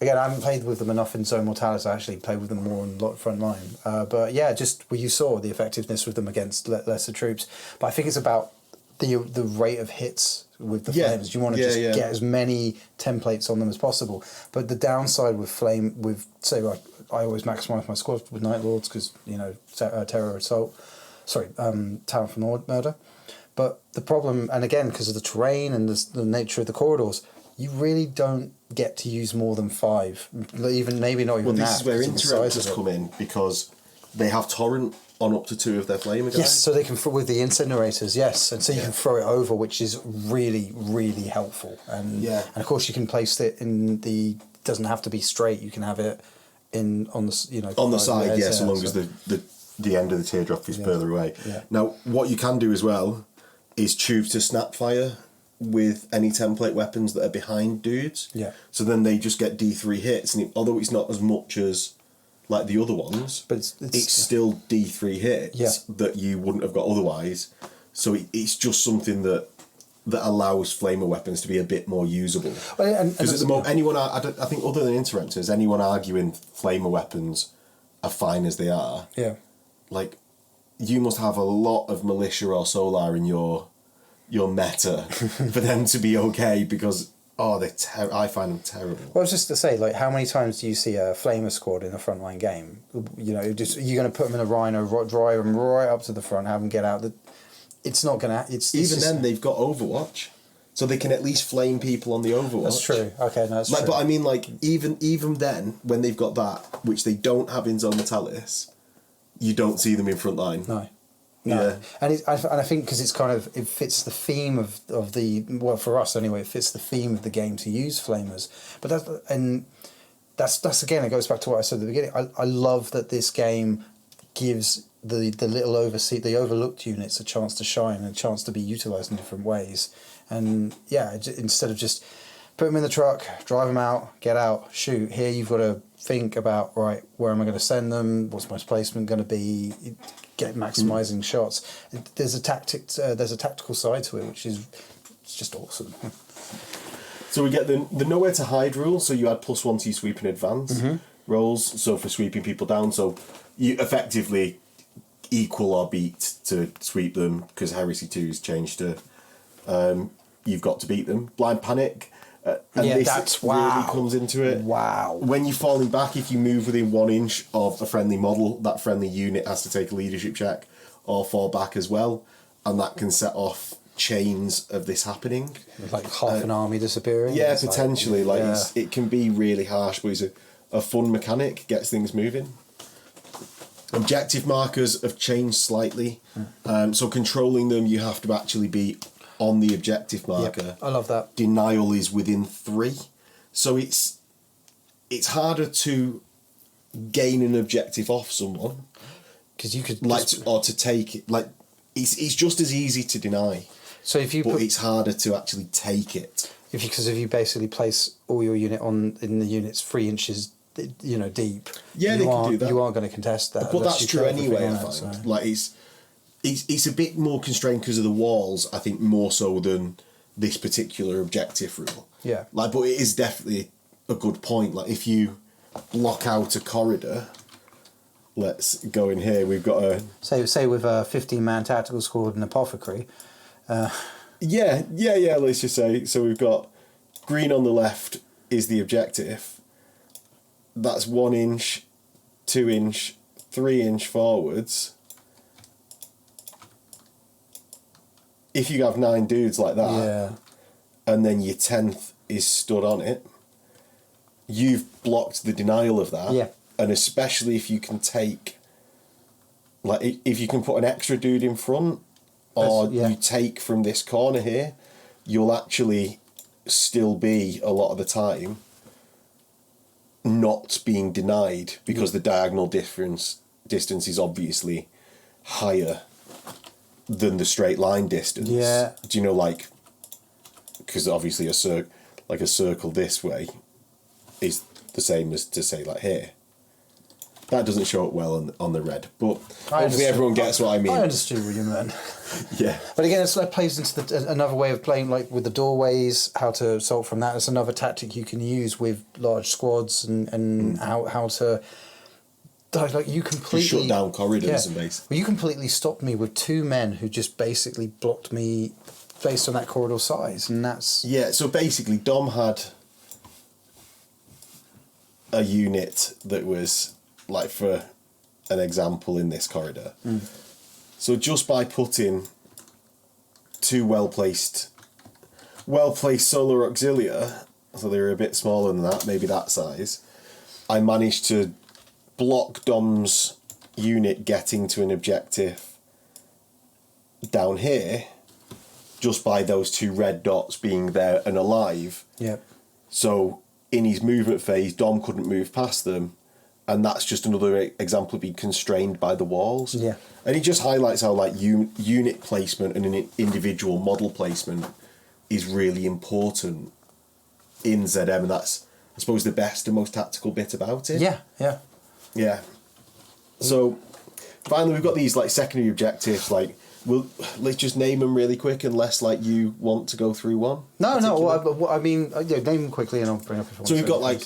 Speaker 2: Again, I haven't played with them enough in Zone Mortalis. I actually played with them more on front line. But yeah, just where you saw the effectiveness with them against lesser troops. But I think it's about the rate of hits with the flames. You want to get as many templates on them as possible. But the downside with I always maximise my squad with Night Lords because Terror Assault. Sorry, Talent for Murder. But the problem, and again because of the terrain and the nature of the corridors, you really don't get to use more than 5. Even maybe not even
Speaker 1: well,
Speaker 2: that.
Speaker 1: this is where interrupters come in because they have torrent on up to 2 of their flamer guys.
Speaker 2: Yes, so they can with the incinerators. Yes, and so you can throw it over, which is really really helpful. And of course you can place it in the. Doesn't have to be straight. You can have it on the
Speaker 1: on the side. So long as the end of the teardrop is further away.
Speaker 2: Yeah.
Speaker 1: Now, what you can do as well is choose to snap fire with any template weapons that are behind dudes.
Speaker 2: Yeah.
Speaker 1: So then they just get D3 hits, and although it's not as much as like the other ones,
Speaker 2: but
Speaker 1: it's still D3 hits that you wouldn't have got otherwise. So it's just something that allows flamer weapons to be a bit more usable. Because at the moment, I think other than interrupters, anyone arguing flamer weapons are fine as they are.
Speaker 2: Yeah.
Speaker 1: Like, you must have a lot of militia or solar in your meta for them to be okay because I find them terrible.
Speaker 2: Well, I was just to say, like, how many times do you see a flamer squad in a frontline game? You're going to put them in a rhino, drive them right up to the front, have them get out. It's not going to.
Speaker 1: Then they've got Overwatch, so they can at least flame people on the Overwatch.
Speaker 2: That's true. Okay, no, that's true.
Speaker 1: But I mean, like, even then, when they've got that, which they don't have in Zone Mortalis, you don't see them in front line.
Speaker 2: No.
Speaker 1: Yeah.
Speaker 2: And I think because it fits the theme of the, well, for us anyway, it fits the theme of the game to use flamers. But that's again, it goes back to what I said at the beginning. I love that this game gives the the overlooked units a chance to shine and a chance to be utilised in different ways. And instead of just put them in the truck, drive them out, get out, shoot. Here you've got to think about, right, where am I going to send them? What's my placement going to be? Get maximising shots. There's a tactical side to it, which is just awesome.
Speaker 1: So we get the nowhere to hide rule. So you add +1 to your sweep and advance rolls. So for sweeping people down, so you effectively equal or beat to sweep them because Heresy 2's changed to. you've got to beat them. Blind Panic, and
Speaker 2: Yeah,
Speaker 1: this
Speaker 2: that's
Speaker 1: really comes into it.
Speaker 2: Wow.
Speaker 1: When you're falling back, if you move within 1 inch of a friendly model, that friendly unit has to take a leadership check or fall back as well, and that can set off chains of this happening.
Speaker 2: Like half an army disappearing.
Speaker 1: Yeah,
Speaker 2: It's
Speaker 1: potentially.
Speaker 2: yeah.
Speaker 1: It can be really harsh, but it's a fun mechanic, gets things moving. Objective markers have changed slightly. So controlling them, you have to actually be on the objective marker.
Speaker 2: Yep, I love that.
Speaker 1: Denial is within 3. So it's harder to gain an objective off someone.
Speaker 2: Because you could...
Speaker 1: Or to take it. Like, it's just as easy to deny.
Speaker 2: So if you
Speaker 1: it's harder to actually take it.
Speaker 2: Because if you basically place all your unit in the units 3 inches, deep.
Speaker 1: Yeah, they can do that.
Speaker 2: You aren't going to contest that.
Speaker 1: But that's true anyway. I find
Speaker 2: so.
Speaker 1: like it's a bit more constrained because of the walls. I think more so than this particular objective rule.
Speaker 2: Yeah.
Speaker 1: Like, but it is definitely a good point. Like, if you block out a corridor, let's go in here. We've got a
Speaker 2: say with a 15-man tactical squad and apothecary.
Speaker 1: Yeah. Let's just say so. We've got green on the left is the objective. That's 1 inch, 2 inch, 3 inch forwards. If you have 9 dudes like that, and then your 10th is stood on it, you've blocked the denial of that.
Speaker 2: Yeah.
Speaker 1: And especially if you can take, like, if you can put an extra dude in front, or you take from this corner here, you'll actually still be, a lot of the time, not being denied because the diagonal distance is obviously higher than the straight line distance.
Speaker 2: Yeah.
Speaker 1: Do you know, like, because obviously a circle this way is the same as to say like here. That doesn't show up well on the red, but hopefully everyone gets what I mean.
Speaker 2: I understood what you meant.
Speaker 1: Yeah.
Speaker 2: But again, it's like plays into another way of playing, like with the doorways, how to assault from that. It's another tactic you can use with large squads and how to... Like you completely...
Speaker 1: Just shut down corridors and base.
Speaker 2: Well, you completely stopped me with 2 men who just basically blocked me based on that corridor size, and that's...
Speaker 1: Yeah, so basically Dom had a unit that was, like, for an example, in this corridor. So just by putting 2 well-placed solar auxilia, so they were a bit smaller than that, maybe that size, I managed to block Dom's unit getting to an objective down here just by those 2 red dots being there and alive.
Speaker 2: Yep.
Speaker 1: So in his movement phase, Dom couldn't move past them, and that's just another example of being constrained by the walls.
Speaker 2: Yeah.
Speaker 1: And he just highlights how, like, unit placement and an individual model placement is really important in ZM, and that's, I suppose, the best and most tactical bit about it. Yeah. So finally, we've got these, like, secondary objectives. Like, let's just name them really quick, unless, like, you want to go through one.
Speaker 2: No. I mean, name them quickly, and I'll bring up if I want.
Speaker 1: So we've got, like,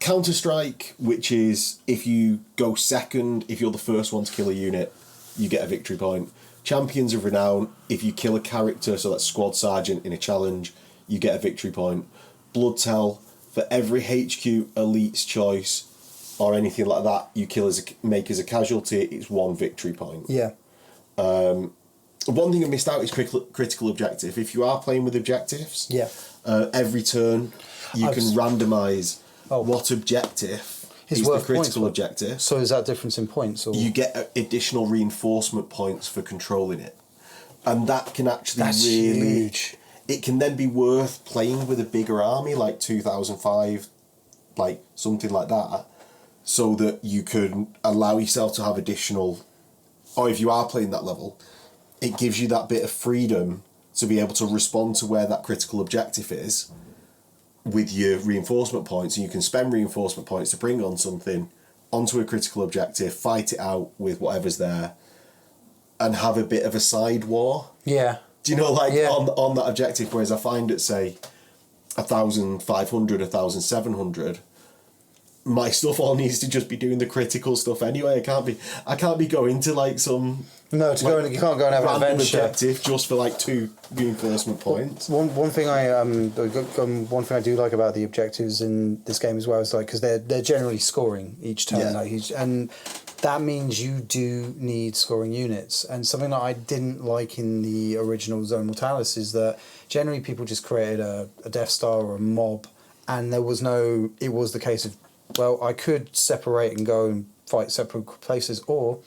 Speaker 1: Counter-Strike, which is if you go second, if you're the first one to kill a unit, you get a victory point. Champions of Renown, if you kill a character, so that's Squad Sergeant in a challenge, you get a victory point. Bloodtell, for every HQ Elite's Choice or anything like that you make as a casualty, it's 1 victory point.
Speaker 2: Yeah.
Speaker 1: One thing I missed out is critical objective. If you are playing with objectives, every turn you can randomise what objective is the critical objective.
Speaker 2: So is that difference in points? Or?
Speaker 1: You get additional reinforcement points for controlling it. And that can actually
Speaker 2: huge.
Speaker 1: It can then be worth playing with a bigger army, like 2005, like something like that, so that you can allow yourself to have additional, or if you are playing that level, it gives you that bit of freedom to be able to respond to where that critical objective is with your reinforcement points, and you can spend reinforcement points to bring on something onto a critical objective, fight it out with whatever's there, and have a bit of a side war.
Speaker 2: Yeah.
Speaker 1: Do you know, like, on that objective, whereas I find at, say, 1,500, 1,700, my stuff all needs to just be doing the critical stuff anyway. I can't be going to like some
Speaker 2: you can't go and have an
Speaker 1: random
Speaker 2: adventure
Speaker 1: objective just for like 2 reinforcement points.
Speaker 2: One thing one thing I do like about the objectives in this game as well is like because they're generally scoring each turn, and that means you do need scoring units. And something that I didn't like in the original Zone Mortalis is that generally people just created a Death Star or a mob, and it was the case of, well, I could separate and go and fight separate places, or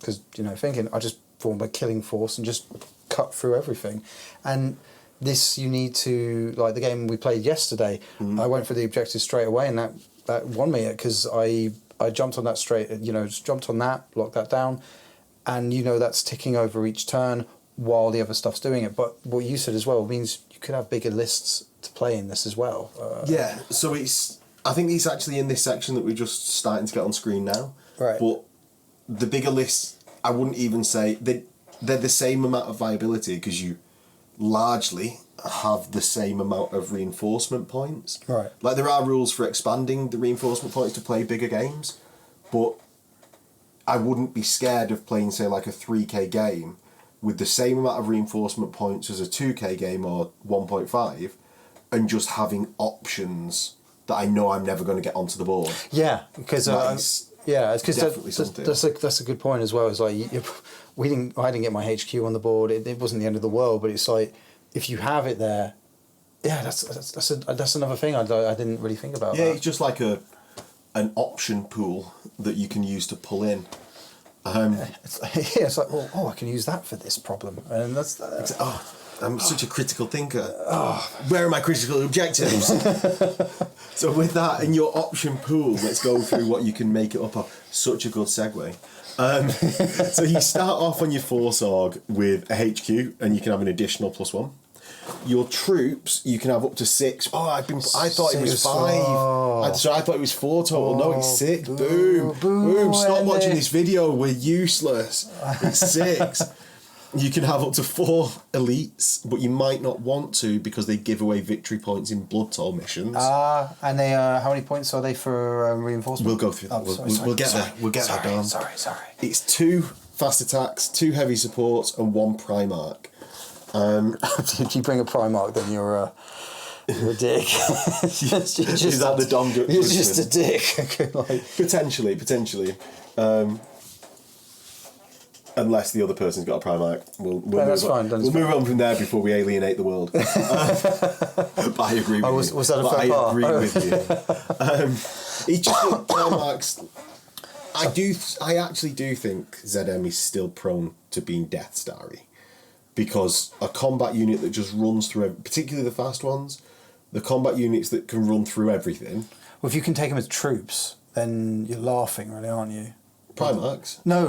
Speaker 2: because thinking I just form a killing force and just cut through everything. And this, you need to, like the game we played yesterday, I went for the objective straight away, and that won me because I jumped on that just jumped on that, locked that down, and that's ticking over each turn while the other stuff's doing it. But what you said as well means you could have bigger lists to play in this as well.
Speaker 1: So I think it's actually in this section that we're just starting to get on screen now.
Speaker 2: Right.
Speaker 1: But the bigger lists, I wouldn't even say they're the same amount of viability because you largely have the same amount of reinforcement points.
Speaker 2: Right.
Speaker 1: Like there are rules for expanding the reinforcement points to play bigger games, but I wouldn't be scared of playing, say, like a 3K game with the same amount of reinforcement points as a 2K game or 1.5 and just having options that I know I'm never going to get onto the board.
Speaker 2: Yeah, because that's a good point as well. It's like I didn't get my HQ on the board. It wasn't the end of the world, but it's like if you have it there, that's another thing I didn't really think about.
Speaker 1: Yeah, it's just like an option pool that you can use to pull in.
Speaker 2: It's like I can use that for this problem, and that's.
Speaker 1: I'm such a critical thinker. Where are my critical objectives? So with that in your option pool, let's go through what you can make it up of. Such a good segue. So you start off on your Force Org with a HQ, and you can have an additional +1. Your troops, you can have up to 6. I thought it was 5. I thought it was 4 total. No, it's 6. Boom. Stop watching this video. We're useless. It's 6. You can have up to 4 elites, but you might not want to because they give away victory points in Blood Toll missions.
Speaker 2: And they how many points are they for reinforcement?
Speaker 1: We'll go through that. We'll get there. We'll get there, Dan.
Speaker 2: Sorry.
Speaker 1: It's 2 fast attacks, 2 heavy supports, and 1 Primarch.
Speaker 2: If you bring a Primarch, then you're a dick.
Speaker 1: Is that the Dom?
Speaker 2: You're just a dick.
Speaker 1: Potentially. Unless the other person's got a Primarch, we'll move on from there before we alienate the world. But I agree with you.
Speaker 2: Was that a fair part?
Speaker 1: I agree with you. It's just that Primarchs. I actually do think ZM is still prone to being Death Starry, because a combat unit that just runs through, particularly the fast ones, the combat units that can run through everything.
Speaker 2: Well, if you can take them as troops, then you're laughing, really, aren't you?
Speaker 1: Primarchs?
Speaker 2: No.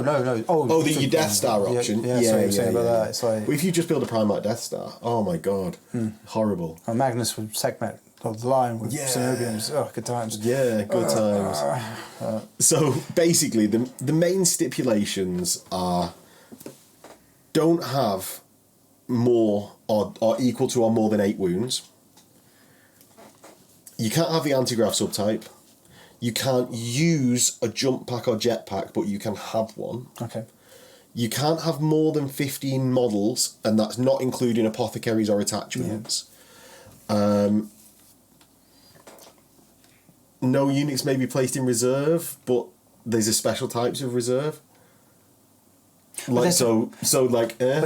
Speaker 1: Your Death Star option.
Speaker 2: Yeah. That. It's like,
Speaker 1: well, if you just build a Primarch Death Star, oh my god, horrible.
Speaker 2: And Magnus with Sekhmet, or the Lion with Cenobians. Oh, good times.
Speaker 1: Yeah, good times. So basically, the main stipulations are: don't have more or equal to or more than 8 wounds. You can't have the anti-grav subtype. You can't use a jump pack or jet pack, but you can have one.
Speaker 2: Okay.
Speaker 1: You can't have more than 15 models, and that's not including apothecaries or attachments. Yeah. No units may be placed in reserve, but there's a special types of reserve. But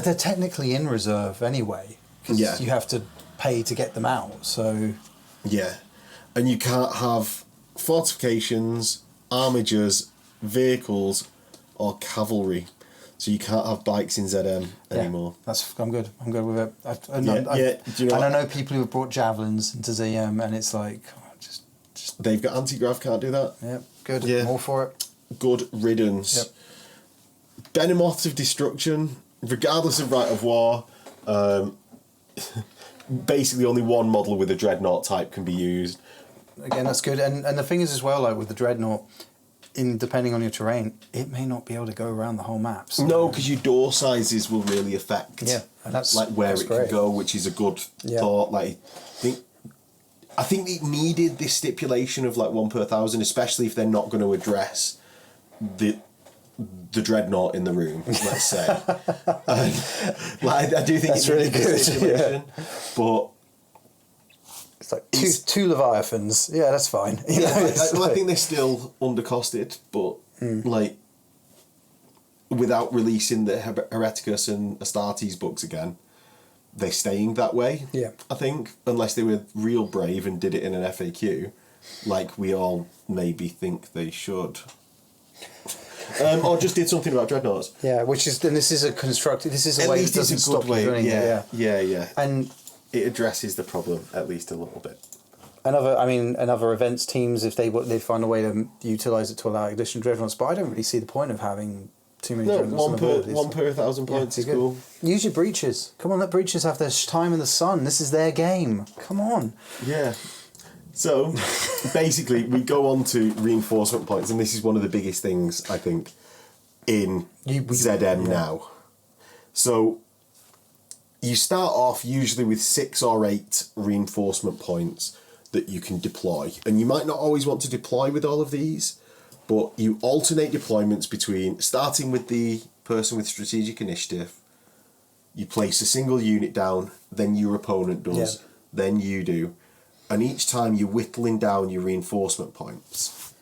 Speaker 1: they're technically in reserve anyway. Because you have to pay to get them out. So. Yeah, and you can't have fortifications, armigers, vehicles, or cavalry. So you can't have bikes in ZM anymore.
Speaker 2: I'm good with it. I know people who have brought javelins into ZM, and it's like just
Speaker 1: they've got anti-grav, can't do that.
Speaker 2: Yeah, good. Yeah. More for it.
Speaker 1: Good riddance. Yep. Behemoths of Destruction, regardless of right of war. Basically, only one model with a dreadnought type can be used.
Speaker 2: Again, that's good. And the thing is as well, like with the dreadnought, depending on your terrain, it may not be able to go around the whole map. So.
Speaker 1: No, because your door sizes will really affect
Speaker 2: and that's
Speaker 1: where it
Speaker 2: great.
Speaker 1: can go, which is a good thought. Like, I think it needed this stipulation of like 1 per 1,000, especially if they're not going to address the dreadnought in the room, let's say. Like, I do think
Speaker 2: That's
Speaker 1: it
Speaker 2: really
Speaker 1: needed this
Speaker 2: good,
Speaker 1: stipulation, but
Speaker 2: It's like two Leviathans. Yeah, that's fine. You
Speaker 1: yeah,
Speaker 2: know,
Speaker 1: I think they're still undercosted, but like without releasing the Hereticus and Astartes books again, they're staying that way.
Speaker 2: Yeah.
Speaker 1: I think, unless they were real brave and did it in an FAQ, like we all maybe think they should. Or just did something about dreadnoughts.
Speaker 2: Yeah, which is, and this is a constructive. This is a
Speaker 1: At
Speaker 2: way
Speaker 1: least
Speaker 2: that
Speaker 1: it's a
Speaker 2: doesn't
Speaker 1: good
Speaker 2: stop
Speaker 1: way.
Speaker 2: you doing it.
Speaker 1: Yeah.
Speaker 2: And
Speaker 1: It addresses the problem at least a little bit.
Speaker 2: another events teams, if they find a way to utilize it to allow additional dreadnoughts, but I don't really see the point of having too many
Speaker 1: No,
Speaker 2: dreadnoughts on the board.
Speaker 1: one per 1,000 points is
Speaker 2: good.
Speaker 1: cool.
Speaker 2: Use your breaches. Come on, let breaches have their time in the sun. This is their game. Come on.
Speaker 1: Yeah. So, basically, we go on to reinforcement points, and this is one of the biggest things, I think, in ZM now. So, you start off usually with 6 or 8 reinforcement points that you can deploy. And you might not always want to deploy with all of these, but you alternate deployments between starting with the person with strategic initiative, you place a single unit down, then your opponent does, then you do. And each time you're whittling down your reinforcement points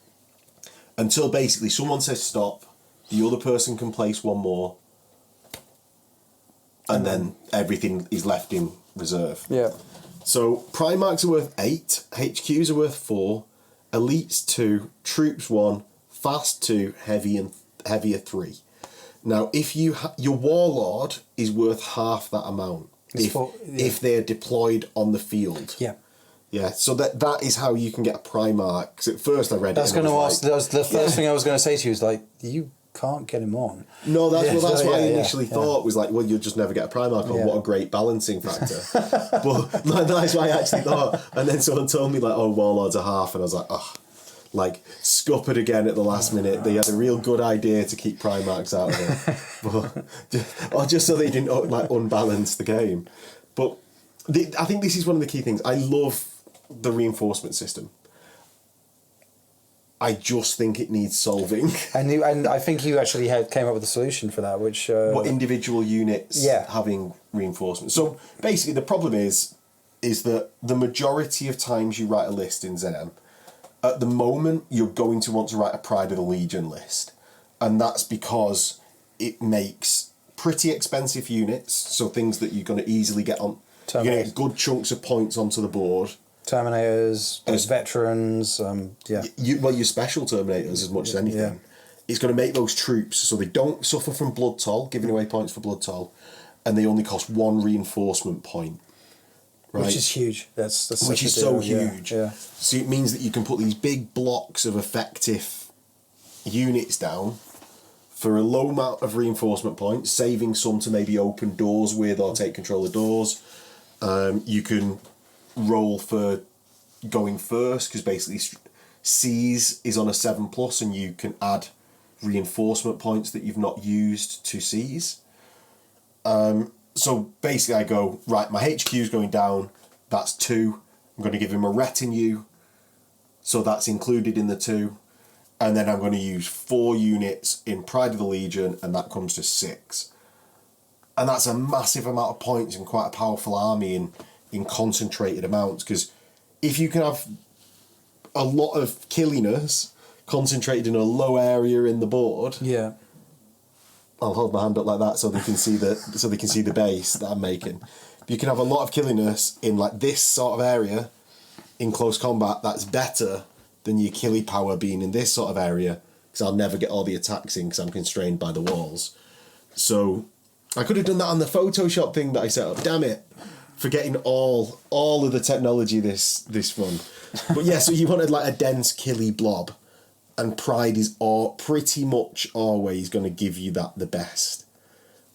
Speaker 1: until basically someone says stop, the other person can place one more, and then everything is left in reserve.
Speaker 2: Yeah.
Speaker 1: So Primarchs are worth 8, HQs are worth 4, Elites 2, Troops 1, Fast 2, Heavier 3. Now, if you your Warlord is worth half that amount if they're deployed on the field.
Speaker 2: Yeah.
Speaker 1: Yeah, so that is how you can get a Primarch. Because at first I read it.
Speaker 2: I was going to ask. That was the first thing I was going to say to you. Is like, you can't get him on.
Speaker 1: No, that's what I initially thought was like, well, you'll just never get a Primarch on. What a great balancing factor. But like, that's what I actually thought. And then someone told me like, oh, Warlords are half, and I was like, oh, like scuppered again at the last minute. They had a real good idea to keep Primarchs out of it, or just so they didn't like unbalance the game. But I think this is one of the key things. I love the reinforcement system. I just think it needs solving.
Speaker 2: And I think you actually came up with a solution for that, which
Speaker 1: what individual units having reinforcement. So basically, the problem is that the majority of times you write a list in ZM, at the moment you're going to want to write a Pride of the Legion list, and that's because it makes pretty expensive units, so things that you're going to easily get on. You're going to get good chunks of points onto the board.
Speaker 2: Terminators, as veterans,
Speaker 1: your special Terminators as much as anything. Yeah. It's going to make those troops so they don't suffer from blood toll, giving away points for blood toll, and they only cost 1 reinforcement point. Right?
Speaker 2: Which is huge. That's
Speaker 1: which is so huge.
Speaker 2: Yeah.
Speaker 1: So it means that you can put these big blocks of effective units down for a low amount of reinforcement points, saving some to maybe open doors with or take control of doors. You can roll for going first because basically C's is on a 7+ and you can add reinforcement points that you've not used to C's. So basically I go, right, my HQ is going down, that's 2. I'm going to give him a retinue, so that's included in the 2. And then I'm going to use 4 units in Pride of the Legion, and that comes to 6. And that's a massive amount of points and quite a powerful army in concentrated amounts, because if you can have a lot of killiness concentrated in a low area in the board, I'll hold my hand up like that so they can see the base that I'm making. If you can have a lot of killiness in like this sort of area in close combat, that's better than your killy power being in this sort of area, because I'll never get all the attacks in because I'm constrained by the walls. So I could have done that on the Photoshop thing that I set up. Damn it. Forgetting all of the technology this run. But yeah, so you wanted like a dense killy blob, and Pride is pretty much always going to give you that the best,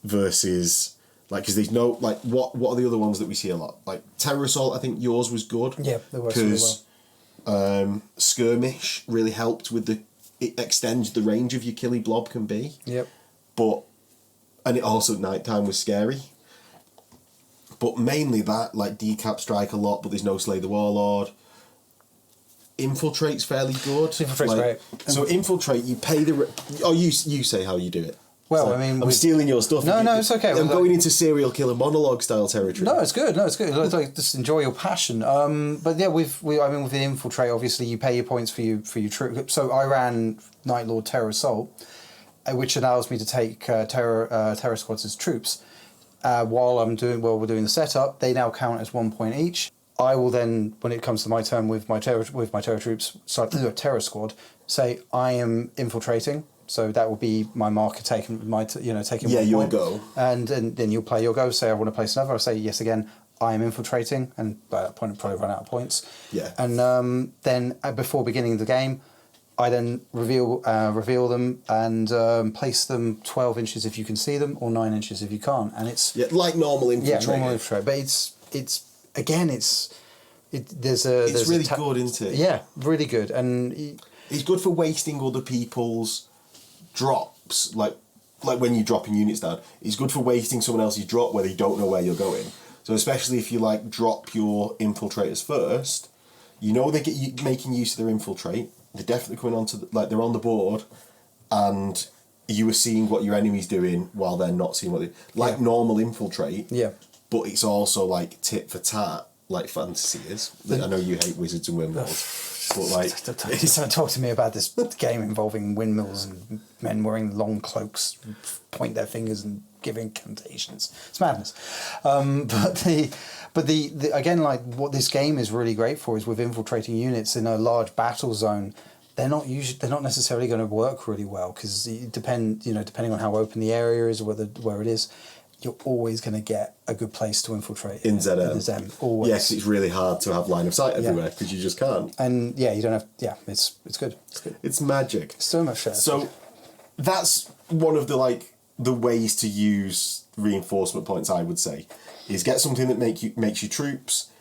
Speaker 1: versus like, because there's no like what are the other ones that we see a lot, like Terror Assault. I think yours was good.
Speaker 2: Yeah, they worked really well.
Speaker 1: Skirmish really helped with it extends the range of your killy blob can be.
Speaker 2: Yep.
Speaker 1: And it also at nighttime was scary. But mainly that, like Decap Strike a lot, but there's no Slay the Warlord. Infiltrate's fairly good.
Speaker 2: Infiltrate's great.
Speaker 1: So Infiltrate, you pay the... you say how you do it.
Speaker 2: Well,
Speaker 1: So,
Speaker 2: I mean...
Speaker 1: I'm stealing your stuff.
Speaker 2: No, it's okay.
Speaker 1: I'm going into serial killer monologue style territory.
Speaker 2: No, it's good. Like, just enjoy your passion. But yeah, with the Infiltrate, obviously you pay your points for your troop. So I ran Night Lord Terror Assault, which allows me to take terror squads as troops. While we're doing the setup, they now count as 1 point each. I will then, when it comes to my turn with my terror troops, terror squad, say I am infiltrating. So that will be my marker taking taking 1 point.
Speaker 1: Go.
Speaker 2: And then you'll play your go. Say I want to place another. I say yes again. I am infiltrating, and by that point I'll probably run out of points.
Speaker 1: Yeah.
Speaker 2: And then before beginning the game, I then reveal them and place them 12 inches if you can see them, or 9 inches if you can't. And it's
Speaker 1: like normal infiltrate.
Speaker 2: Yeah, normal infiltrate. But it's there's
Speaker 1: really good, isn't it?
Speaker 2: Yeah, really good, and
Speaker 1: it's good for wasting other people's drops, like when you're dropping units down. It's good for wasting someone else's drop where they don't know where you're going. So especially if you drop your infiltrators first, they get you making use of their infiltrate. They're definitely coming onto they're on the board, and you are seeing what your enemy's doing while they're not seeing what they normal infiltrate.
Speaker 2: Yeah.
Speaker 1: But it's also tit for tat, like fantasy is. I know you hate wizards and windmills. But
Speaker 2: don't talk to me about this game involving windmills and men wearing long cloaks, point their fingers and give incantations. It's madness. But the again, what this game is really great for is with infiltrating units in a large battle zone. They're not necessarily going to work really well because depending on how open the area is or where it is. You're always going to get a good place to infiltrate
Speaker 1: in ZM.
Speaker 2: In ZM, always.
Speaker 1: Yes, it's really hard to have line of sight everywhere because you just can't.
Speaker 2: And you don't have. Yeah, it's good. It's good.
Speaker 1: It's magic.
Speaker 2: So much fun.
Speaker 1: So that's one of the ways to use reinforcement points. I would say is get something that makes you troops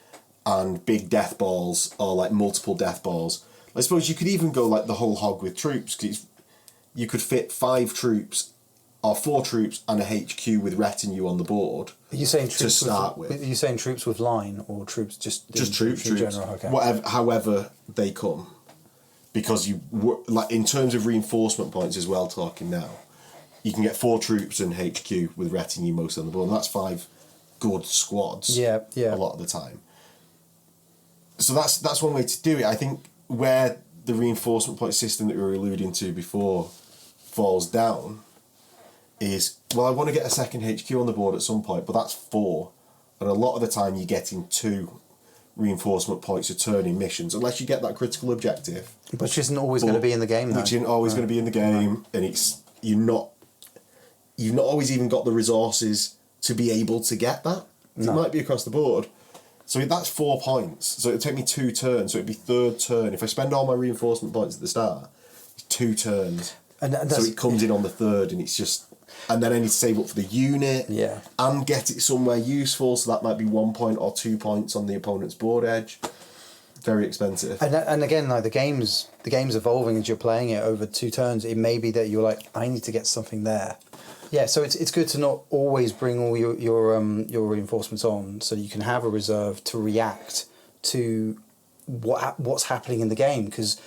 Speaker 1: and big death balls or multiple death balls. I suppose you could even go the whole hog with troops because you could fit 5 troops. Or 4 troops and a HQ with retinue on the board.
Speaker 2: Are you saying troops
Speaker 1: to start with?
Speaker 2: Are you saying troops with line or troops just
Speaker 1: troops
Speaker 2: in general? Okay.
Speaker 1: However they come, because in terms of reinforcement points as well. Talking now, you can get 4 troops and HQ with retinue most on the board, and that's 5 good squads.
Speaker 2: Yeah.
Speaker 1: A lot of the time. So that's one way to do it. I think where the reinforcement point system that we were alluding to before falls down. Is, I want to get a second HQ on the board at some point, but that's 4. And a lot of the time you're getting 2 reinforcement points a turn in missions, unless you get that critical objective.
Speaker 2: Which isn't always going to be in the game, though.
Speaker 1: Which isn't always going to be in the game, and you've not always even got the resources to be able to get that. No. It might be across the board. So that's 4 points. So it'd take me 2 turns, so it'd be 3rd turn. If I spend all my reinforcement points at the start, it's 2 turns. And so it comes in on the 3rd, and it's just... And then I need to save up for the unit and get it somewhere useful, so that might be 1 point or 2 points on the opponent's board edge. Very expensive.
Speaker 2: And again, the game's evolving as you're playing it over 2 turns. It may be that you're I need to get something there. Yeah, so it's good to not always bring all your reinforcements on, so you can have a reserve to react to what's happening in the game, because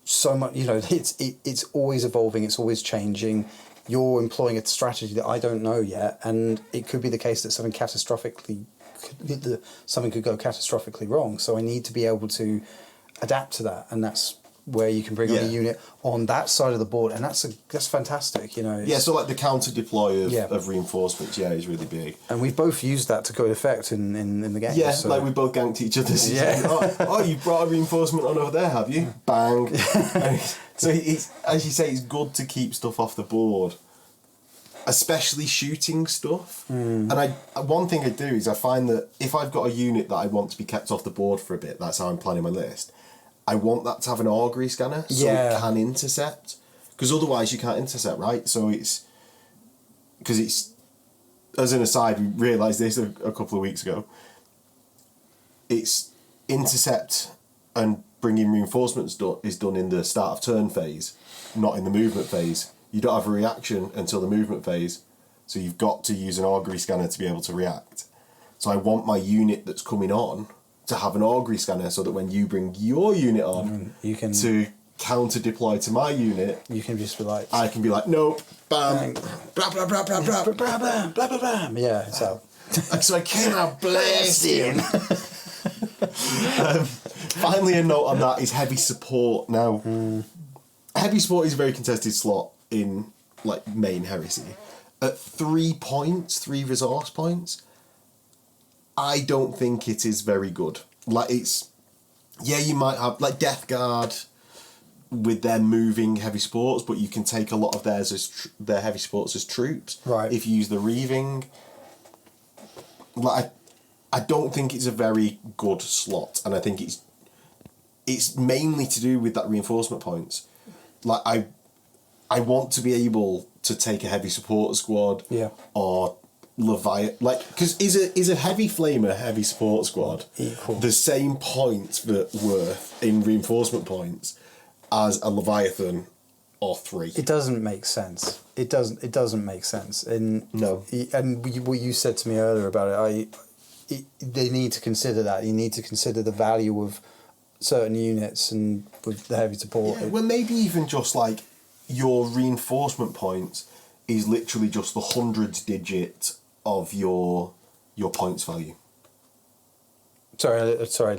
Speaker 2: so much it's always evolving, it's always changing. You're employing a strategy that I don't know yet, and it could be the case that something could go catastrophically wrong. So I need to be able to adapt to that, and that's where you can bring on a unit on that side of the board, and that's fantastic.
Speaker 1: So the counter deploy of reinforcements, is really big.
Speaker 2: And we've both used that to good effect in the game.
Speaker 1: Yeah, so. We both ganked each other. Yeah. You brought a reinforcement on over there, have you? Bang. So as you say, it's good to keep stuff off the board, especially shooting stuff. And one thing I do is I find that if I've got a unit that I want to be kept off the board for a bit, that's how I'm planning my list. I want that to have an augury scanner so it can intercept, because otherwise you can't intercept, right? So it's as an aside, we realised this a couple of weeks ago. It's intercept and bringing reinforcements is done in the start of turn phase, not in the movement phase. You don't have a reaction until the movement phase, so you've got to use an augury scanner to be able to react. So I want my unit that's coming on to have an augury scanner so that when you bring your unit on,
Speaker 2: you can
Speaker 1: to counter deploy to my unit,
Speaker 2: you can just be like,
Speaker 1: I can be like, nope, bam, blah blah blah blah blah
Speaker 2: blah blah blah blah blah blah. Yeah, it's out.
Speaker 1: So I came out blasting. Finally, a note on that is heavy support. Now, heavy support is a very contested slot in like main Heresy. At 3 points, 3 resource points, I don't think it is very good. Like you might have like Death Guard with their moving heavy supports, but you can take a lot of theirs as their heavy supports as troops.
Speaker 2: Right.
Speaker 1: If you use the reaving, like I don't think it's a very good slot, and I think it's mainly to do with that reinforcement points. Like I want to be able to take a heavy support squad, or Leviathan, like, because is a heavy flamer heavy support squad
Speaker 2: equal
Speaker 1: the same points worth in reinforcement points as a Leviathan or 3?
Speaker 2: It doesn't make sense. It doesn't make sense. And
Speaker 1: no.
Speaker 2: And what you said to me earlier about it, they need to consider that. You need to consider the value of certain units and with the heavy support.
Speaker 1: Yeah, well, maybe even just like your reinforcement points is literally just the hundreds digit of your points value.
Speaker 2: Sorry.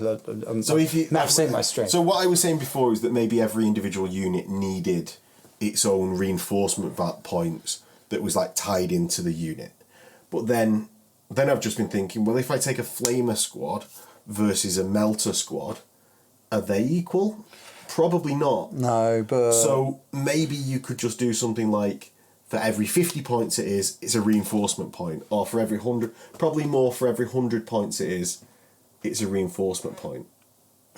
Speaker 1: So if you
Speaker 2: maths ain't my strength.
Speaker 1: So what I was saying before is that maybe every individual unit needed its own reinforcement points that was like tied into the unit. But then I've just been thinking, well, if I take a flamer squad versus a melter squad, are they equal? Probably not.
Speaker 2: No, but
Speaker 1: so maybe you could just do something like, for every 50 points it's a reinforcement point, or for every 100, probably more for every 100 points it's a reinforcement point,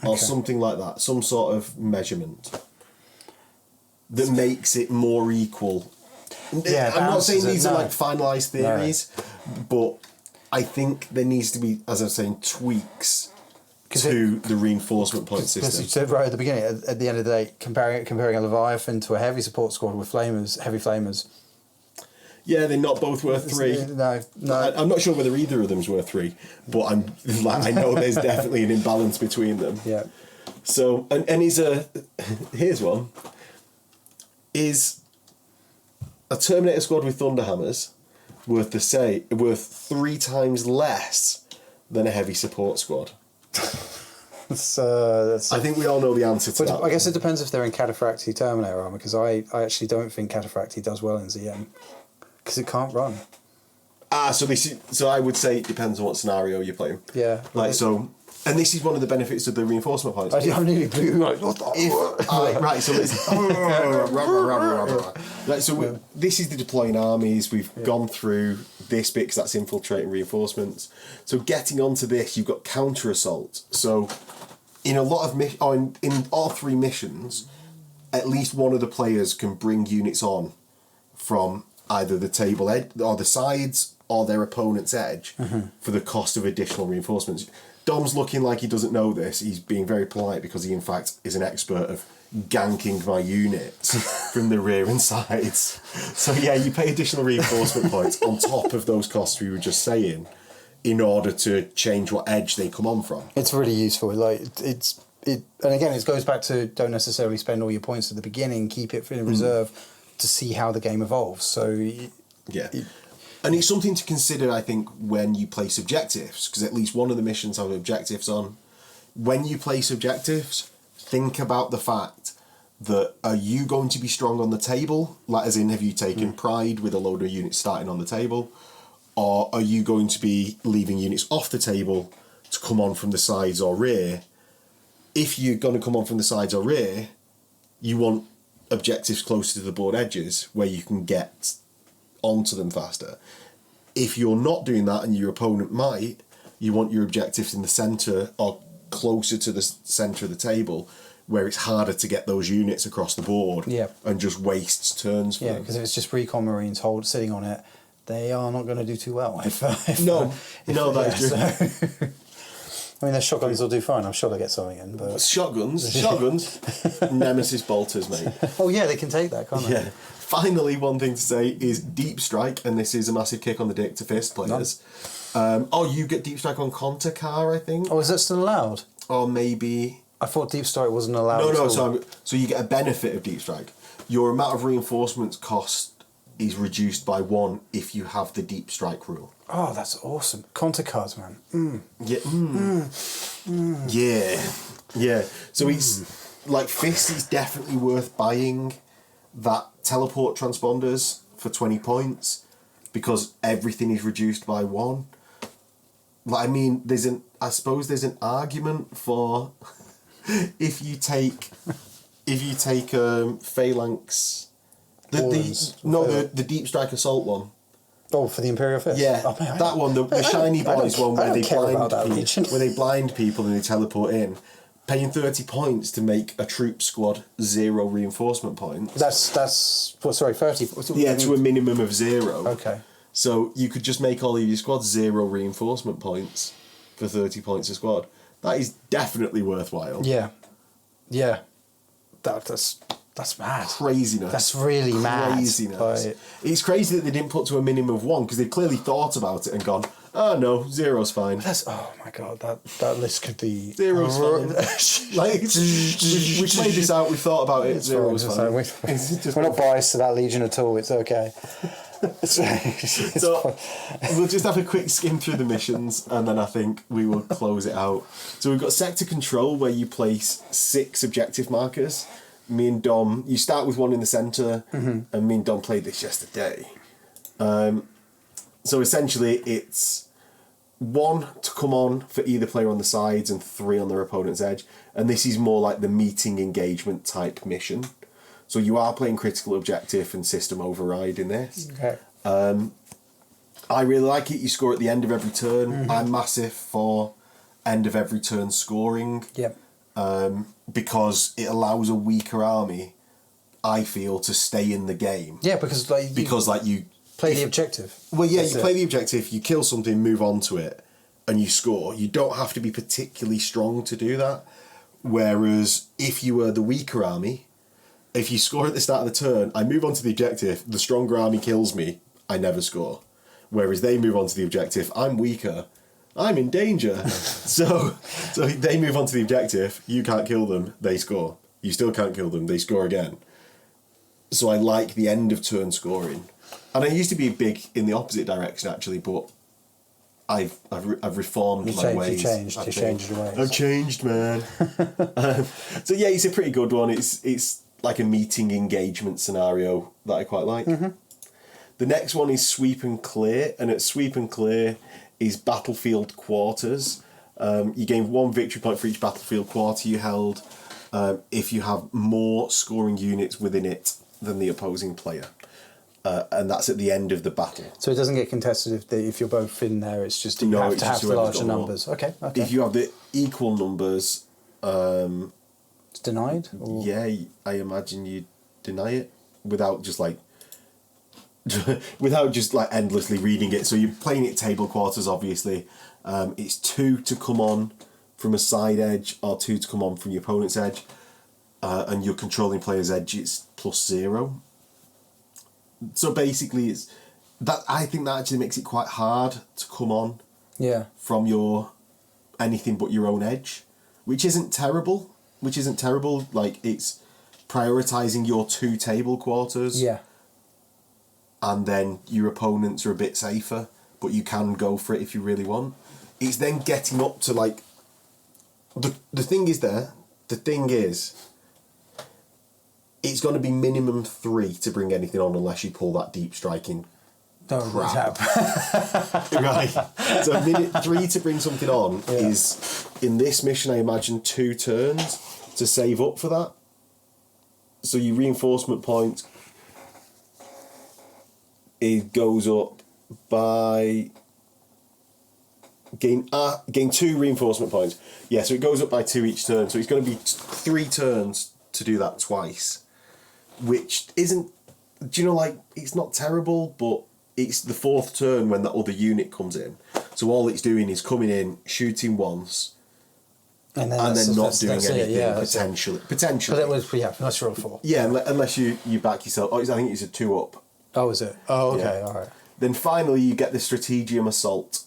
Speaker 1: or something like that, some sort of measurement that makes it more equal.
Speaker 2: Yeah,
Speaker 1: I'm not saying these are like finalised theories, but I think there needs to be, as I was saying, tweaks to the reinforcement point system.
Speaker 2: Because you said right at the beginning, at the end of the day, comparing a Leviathan to a heavy support squad with heavy flamers.
Speaker 1: Yeah, they're not both worth 3.
Speaker 2: No.
Speaker 1: I'm not sure whether either of them's worth 3, but I know there's definitely an imbalance between them.
Speaker 2: Yeah.
Speaker 1: So here's one. Is a Terminator squad with Thunderhammers worth 3 times less than a heavy support squad? I think we all know the answer to that.
Speaker 2: I guess it depends if they're in Cataphractii Terminator armor, because I actually don't think Cataphractii does well in ZM, because it can't run.
Speaker 1: So I would say it depends on what scenario you're playing.
Speaker 2: Yeah.
Speaker 1: And this is one of the benefits of the reinforcement points.
Speaker 2: I'm nearly blue. Like, what the?
Speaker 1: Right, so this is the deploying armies. We've gone through this bit because that's infiltrating reinforcements. So getting onto this, you've got counter assault. So in a lot of in all 3 missions, at least one of the players can bring units on from either the table edge or the sides or their opponent's edge for the cost of additional reinforcements. Dom's looking like he doesn't know this. He's being very polite because he, in fact, is an expert of ganking my units from the rear and sides. So, yeah, you pay additional reinforcement points on top of those costs we were just saying in order to change what edge they come on from.
Speaker 2: It's really useful. Like and again, it goes back to don't necessarily spend all your points at the beginning. Keep it in reserve to see how the game evolves. So,
Speaker 1: and it's something to consider, I think, when you place objectives, because at least one of the missions have objectives on. When you place objectives, think about the fact that are you going to be strong on the table, like as in have you taken Pride with a load of units starting on the table, or are you going to be leaving units off the table to come on from the sides or rear? If you're going to come on from the sides or rear, you want objectives closer to the board edges where you can get onto them faster. If you're not doing that and your opponent might, you want your objectives in the centre or closer to the centre of the table where it's harder to get those units across the board and just wastes turns for them.
Speaker 2: because if it's just recon marines sitting on it, they are not going to do too well. That's true. I mean, their shotguns will do fine. I'm sure they'll get something in. But
Speaker 1: Shotguns, Nemesis bolters, mate.
Speaker 2: Oh yeah, they can take that, can't they?
Speaker 1: Yeah. Finally, one thing to say is deep strike, and this is a massive kick on the dick to fist players. You get deep strike on Conter Car, I think.
Speaker 2: Oh, is that still allowed?
Speaker 1: Or maybe...
Speaker 2: I thought deep strike wasn't allowed.
Speaker 1: No, so you get a benefit of deep strike. Your amount of reinforcements cost is reduced by 1 if you have the deep strike rule.
Speaker 2: Oh, that's awesome. Conter cards, man. Mm.
Speaker 1: Yeah. Yeah. So it's like Fist is definitely worth buying that teleport transponders for 20 points because everything is reduced by 1. Like, I mean, I suppose there's an argument for if you take Phalanx, the deep strike assault one.
Speaker 2: Oh, for the Imperial Fist?
Speaker 1: Yeah, that one, the shiny boys one where they blind people and they teleport in. Paying 30 points to make a troop squad 0 reinforcement points.
Speaker 2: That's 30.
Speaker 1: Yeah, to a minimum of 0.
Speaker 2: Okay.
Speaker 1: So you could just make all of your squads 0 reinforcement points for 30 points a squad. That is definitely worthwhile.
Speaker 2: Yeah. Yeah. That's mad.
Speaker 1: Craziness.
Speaker 2: That's really mad.
Speaker 1: Craziness. It's crazy that they didn't put to a minimum of 1 because they've clearly thought about it and gone, oh no, 0's fine.
Speaker 2: Oh my god, that list could be
Speaker 1: 0's fine. Like we played this out, we thought about it. 0's fine.
Speaker 2: We're not biased to that Legion at all. It's okay.
Speaker 1: So we'll just have a quick skim through the missions and then I think we will close it out. So we've got sector control where you place 6 objective markers. Me and Dom, you start with 1 in the centre, and me and Dom played this yesterday. So essentially it's 1 to come on for either player on the sides and 3 on their opponent's edge, and this is more like the meeting engagement type mission. So you are playing critical objective and system override in this.
Speaker 2: Okay.
Speaker 1: I really like it. You score at the end of every turn. I'm massive for end of every turn scoring.
Speaker 2: Yep.
Speaker 1: Because it allows a weaker army, I feel, to stay in the game.
Speaker 2: Yeah, because
Speaker 1: you
Speaker 2: play the objective.
Speaker 1: Well, yeah, you play the objective, you kill something, move on to it, and you score. You don't have to be particularly strong to do that. Whereas if you were the weaker army, if you score at the start of the turn, I move on to the objective, the stronger army kills me, I never score. Whereas they move on to the objective, I'm weaker, I'm in danger. so they move on to the objective, you can't kill them, they score. You still can't kill them, they score again. So I like the end of turn scoring. And I used to be big in the opposite direction actually, but I've reformed my ways.
Speaker 2: You changed your ways.
Speaker 1: I've changed, man. So yeah, it's a pretty good one. It's like a meeting engagement scenario that I quite like. The next one is Sweep and Clear, and at Sweep and Clear is Battlefield Quarters. You gain 1 victory point for each battlefield quarter you held if you have more scoring units within it than the opposing player. And that's at the end of the battle.
Speaker 2: So it doesn't get contested if you're both in there, it's just you have to have the larger numbers. Okay.
Speaker 1: If you have the equal numbers...
Speaker 2: it's denied? Or?
Speaker 1: Yeah, I imagine you deny it without just endlessly reading it. So you're playing it table quarters, obviously. It's 2 to come on from a side edge or 2 to come on from your opponent's edge. And you're controlling player's edge, it's +0. So basically, I think that actually makes it quite hard to come on from your anything but your own edge, which isn't terrible. Like, it's prioritising your 2 table quarters.
Speaker 2: Yeah.
Speaker 1: And then your opponents are a bit safer, but you can go for it if you really want. It's then getting up to, like... The thing is, it's going to be minimum 3 to bring anything on unless you pull that deep striking crap. Right. So 3 to bring something on is, in this mission, I imagine 2 turns to save up for that. So your reinforcement point, it goes up by gain 2 reinforcement points. Yeah, so it goes up by 2 each turn. So it's going to be 3 turns to do that twice, which isn't, it's not terrible, but it's the 4th turn when that other unit comes in. So all it's doing is coming in, shooting once, and then not doing anything, potentially.
Speaker 2: But it was, unless you're on 4.
Speaker 1: Yeah, unless you back yourself. I think it's a 2-up.
Speaker 2: Oh, is it? Oh, okay, all right.
Speaker 1: Then finally you get the Strategium Assault,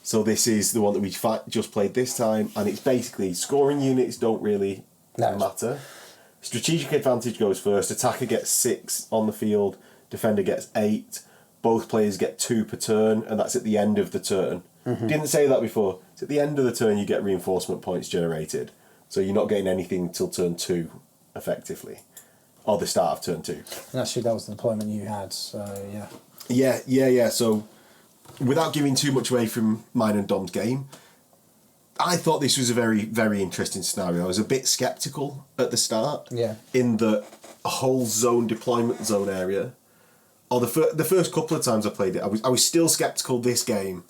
Speaker 1: So this is the one that we just played this time, and it's basically scoring units don't really matter. Strategic advantage goes first. Attacker gets 6 on the field. Defender gets 8. Both players get 2 per turn, and that's at the end of the turn. Didn't say that before. It's at the end of the turn you get reinforcement points generated. So you're not getting anything till turn 2, effectively. Or the start of turn 2.
Speaker 2: And actually that was the deployment you had, so yeah.
Speaker 1: Yeah. So, without giving too much away from mine and Dom's game, I thought this was a very, very interesting scenario. I was a bit sceptical at the start.
Speaker 2: Yeah.
Speaker 1: In the whole deployment zone area. Or the first couple of times I played it, I was still sceptical this game.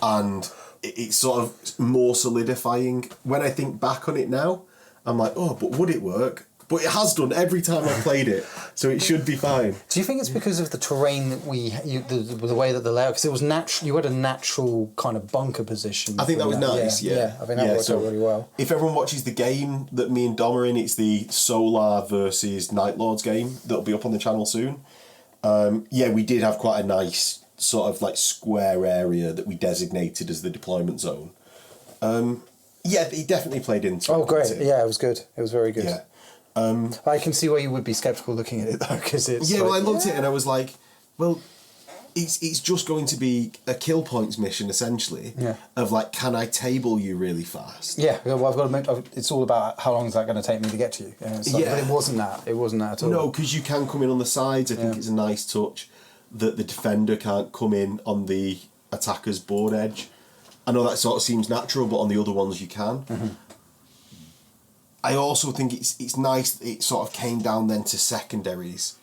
Speaker 1: And it's sort of more solidifying. When I think back on it now, I'm like, oh, but would it work? But it has done every time I've played it, so it should be fine.
Speaker 2: Do you think it's because of the terrain that the way that the layout? Because it was natural. You had a natural kind of bunker position.
Speaker 1: I think that was nice. Yeah.
Speaker 2: I think that worked out really well.
Speaker 1: If everyone watches the game that me and Dom are in, it's the Solar versus Night Lords game that'll be up on the channel soon. We did have quite a nice sort of like square area that we designated as the deployment zone. It definitely played into.
Speaker 2: Oh, great! Yeah, it was good. It was very good.
Speaker 1: Yeah.
Speaker 2: I can see why you would be sceptical looking at it though, because it's.
Speaker 1: Yeah, I looked at it and I was like, well, it's just going to be a kill points mission essentially.
Speaker 2: Yeah.
Speaker 1: Of like, can I table you really fast?
Speaker 2: Yeah, well, I've got to admit, it's all about how long is that going to take me to get to you. But it wasn't that. It wasn't that at all.
Speaker 1: No, because you can come in on the sides. I think it's a nice touch that the defender can't come in on the attacker's board edge. I know that sort of seems natural, but on the other ones you can. Mm-hmm. I also think it's nice that it sort of came down then to secondaries,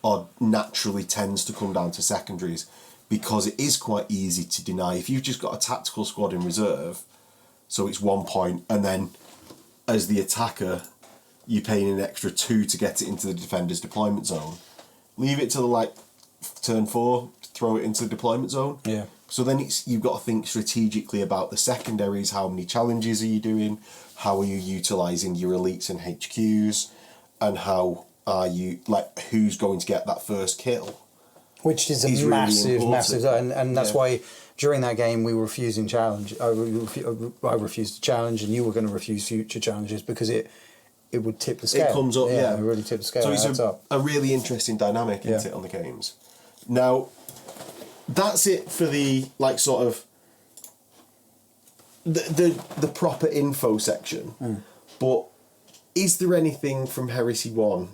Speaker 1: or naturally tends to come down to secondaries, because it is quite easy to deny. If you've just got a tactical squad in reserve, so it's 1 point, and then as the attacker, you're paying an extra 2 to get it into the defender's deployment zone. Leave it till turn 4, throw it into the deployment zone.
Speaker 2: Yeah.
Speaker 1: So then you've got to think strategically about the secondaries. How many challenges are you doing? How are you utilising your elites and HQs? And how are you, who's going to get that first kill?
Speaker 2: Which is a massive, and that's why during that game we were refusing challenge. I refused to challenge, and you were going to refuse future challenges because it would tip the scale.
Speaker 1: It comes up,
Speaker 2: it really tipped the scale.
Speaker 1: So it's a really interesting dynamic, isn't it, on the games? Now, that's it for the sort of the proper info section. But is there anything from Heresy 1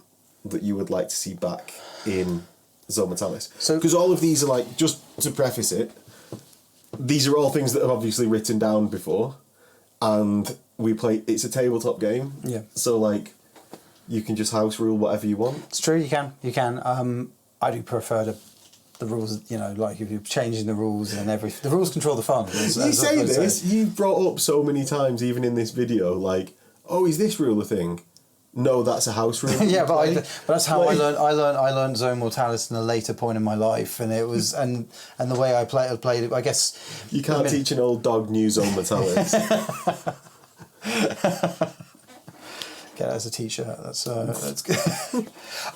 Speaker 1: that you would like to see back in Zone Mortalis? Because all of these are just to preface it, these are all things that I've obviously written down before, and we play. It's a tabletop game.
Speaker 2: Yeah.
Speaker 1: So you can just house rule whatever you want.
Speaker 2: It's true. You can. I do prefer the rules. If you're changing the rules and the rules control the fun.
Speaker 1: You brought up so many times, even in this video, is this rule a thing? No, that's a house rule.
Speaker 2: Yeah, but that's how I learned. I learned Zone Mortalis in a later point in my life, and it was and the way I played it. I guess
Speaker 1: you can't teach an old dog new Zone Mortalis.
Speaker 2: Get that as a t-shirt. That's good.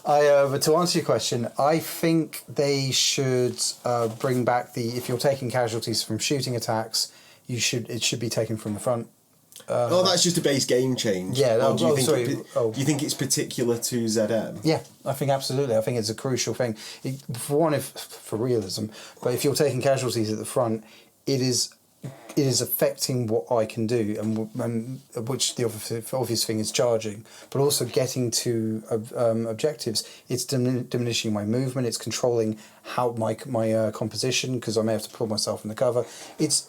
Speaker 2: But to answer your question, I think they should bring back if you're taking casualties from shooting attacks, it should be taken from the front.
Speaker 1: That's just a base game change.
Speaker 2: Yeah.
Speaker 1: Do you think it's particular to ZM?
Speaker 2: Yeah, I think absolutely. I think it's a crucial thing. For realism, but if you're taking casualties at the front, it is affecting what I can do, and which the obvious thing is charging, but also getting to objectives. It's diminishing my movement. It's controlling how my composition, because I may have to pull myself in the cover. It's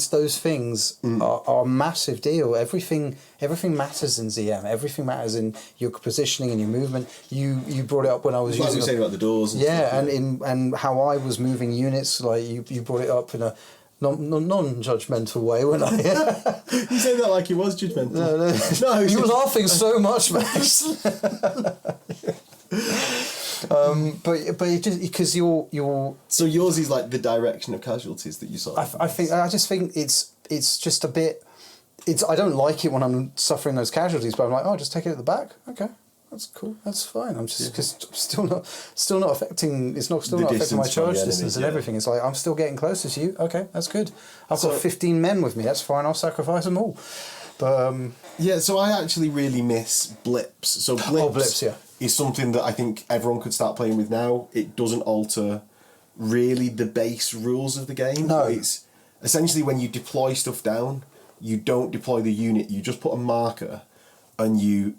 Speaker 2: those things are a massive deal. Everything matters in ZM. Everything matters in your positioning and your movement. You brought it up when I was using.
Speaker 1: Like we were saying about the doors.
Speaker 2: And how I was moving units. You brought it up in a non-judgmental way when I...
Speaker 1: You say that like he was judgmental.
Speaker 2: No, you were laughing so much, Max. But it just because you're...
Speaker 1: So yours is the direction of casualties that you saw.
Speaker 2: I just think it's just a bit... I don't like it when I'm suffering those casualties, but I'm just take it at the back. Okay. that's cool. That's fine. I'm just because still not affecting. It's not still not affecting my charge distance and everything. It's like I'm still getting closer to you. Okay, that's good. I've got 15 men with me. That's fine. I'll sacrifice them all. But
Speaker 1: so I actually really miss blips. So blips is something that I think everyone could start playing with now. It doesn't alter really the base rules of the game.
Speaker 2: No,
Speaker 1: it's essentially when you deploy stuff down, you don't deploy the unit. You just put a marker. And you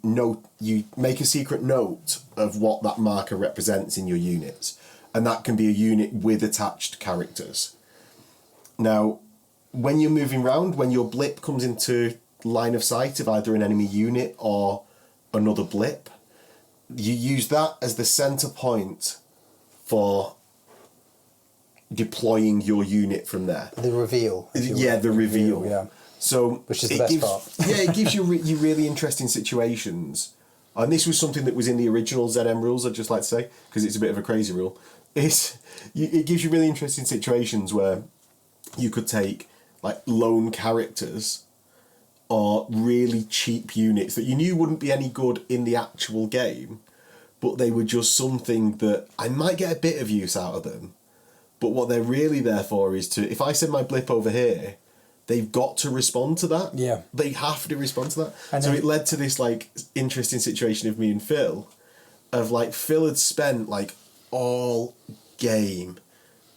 Speaker 1: make a secret note of what that marker represents in your units. And that can be a unit with attached characters. Now, when you're moving around, when your blip comes into line of sight of either an enemy unit or another blip, you use that as the center point for deploying your unit from there.
Speaker 2: The reveal.
Speaker 1: The reveal.
Speaker 2: Yeah.
Speaker 1: So
Speaker 2: which is the best part.
Speaker 1: It gives you really interesting situations. And this was something that was in the original ZM rules, I'd just like to say, because it's a bit of a crazy rule. It gives you really interesting situations where you could take like lone characters or really cheap units that you knew wouldn't be any good in the actual game, but they were just something that I might get a bit of use out of them. But what they're really there for is to, if I send my blip over here, they've got to respond to that.
Speaker 2: Yeah.
Speaker 1: They have to respond to that.
Speaker 2: And
Speaker 1: so
Speaker 2: then,
Speaker 1: it led to this like interesting situation of me and Phil, of like Phil had spent like all game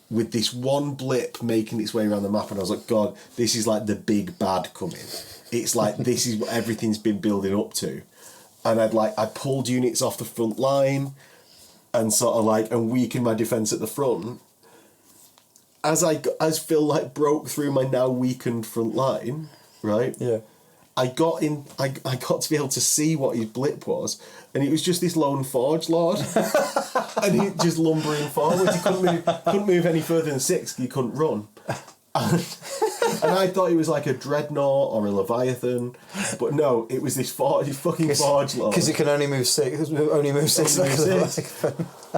Speaker 1: with this one blip making its way around the map, and I was like, God, this is like the big bad coming. It's like this is what everything's been building up to. And I pulled units off the front line and sort of like and weakened my defence at the front. As Phil like broke through my now weakened front line, right?
Speaker 2: Yeah.
Speaker 1: I got to be able to see what his blip was, and it was just this lone forge lord, and he just lumbering forward. He couldn't move any further than 6. He couldn't run, and I thought he was like a dreadnought or a leviathan, but no, it was this fucking forge lord.
Speaker 2: Because he can only move 6. Only move 6.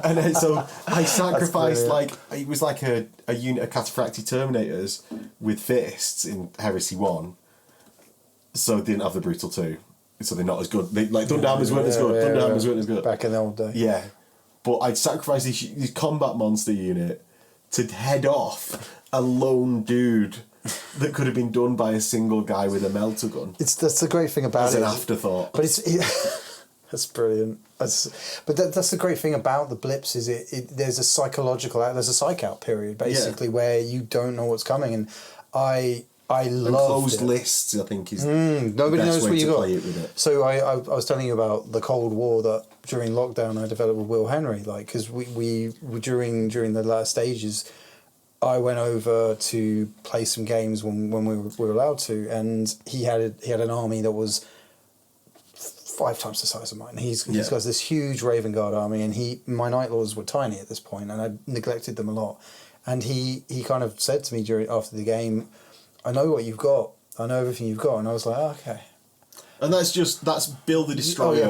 Speaker 1: And then, so I sacrificed like it was like a unit of cataphractii terminators with fists in Heresy 1. So they didn't have the Brutal 2. So they're not as good. Thunderhammers weren't as good. Thunderhammers weren't as good.
Speaker 2: Back in the old day.
Speaker 1: Yeah. But I'd sacrificed this combat monster unit to head off a lone dude that could have been done by a single guy with a melter gun.
Speaker 2: That's the great thing about
Speaker 1: it. As an afterthought.
Speaker 2: But that's brilliant. That's the great thing about the blips is there's a psychological there's a psych out period basically where you don't know what's coming, and I love
Speaker 1: closed lists. I think is
Speaker 2: nobody knows where you got.
Speaker 1: Play it with it.
Speaker 2: So I was telling you about the Cold War that during lockdown I developed with Will Henry, like because we during the last stages. I went over to play some games when we were allowed to, and he had an army that was 5 times the size of mine. He's got this huge Raven Guard army, and my Night Lords were tiny at this point, and I neglected them a lot. And he kind of said to me after the game, "I know what you've got. I know everything you've got." And I was like, oh, "Okay."
Speaker 1: And that's Build the Destroyer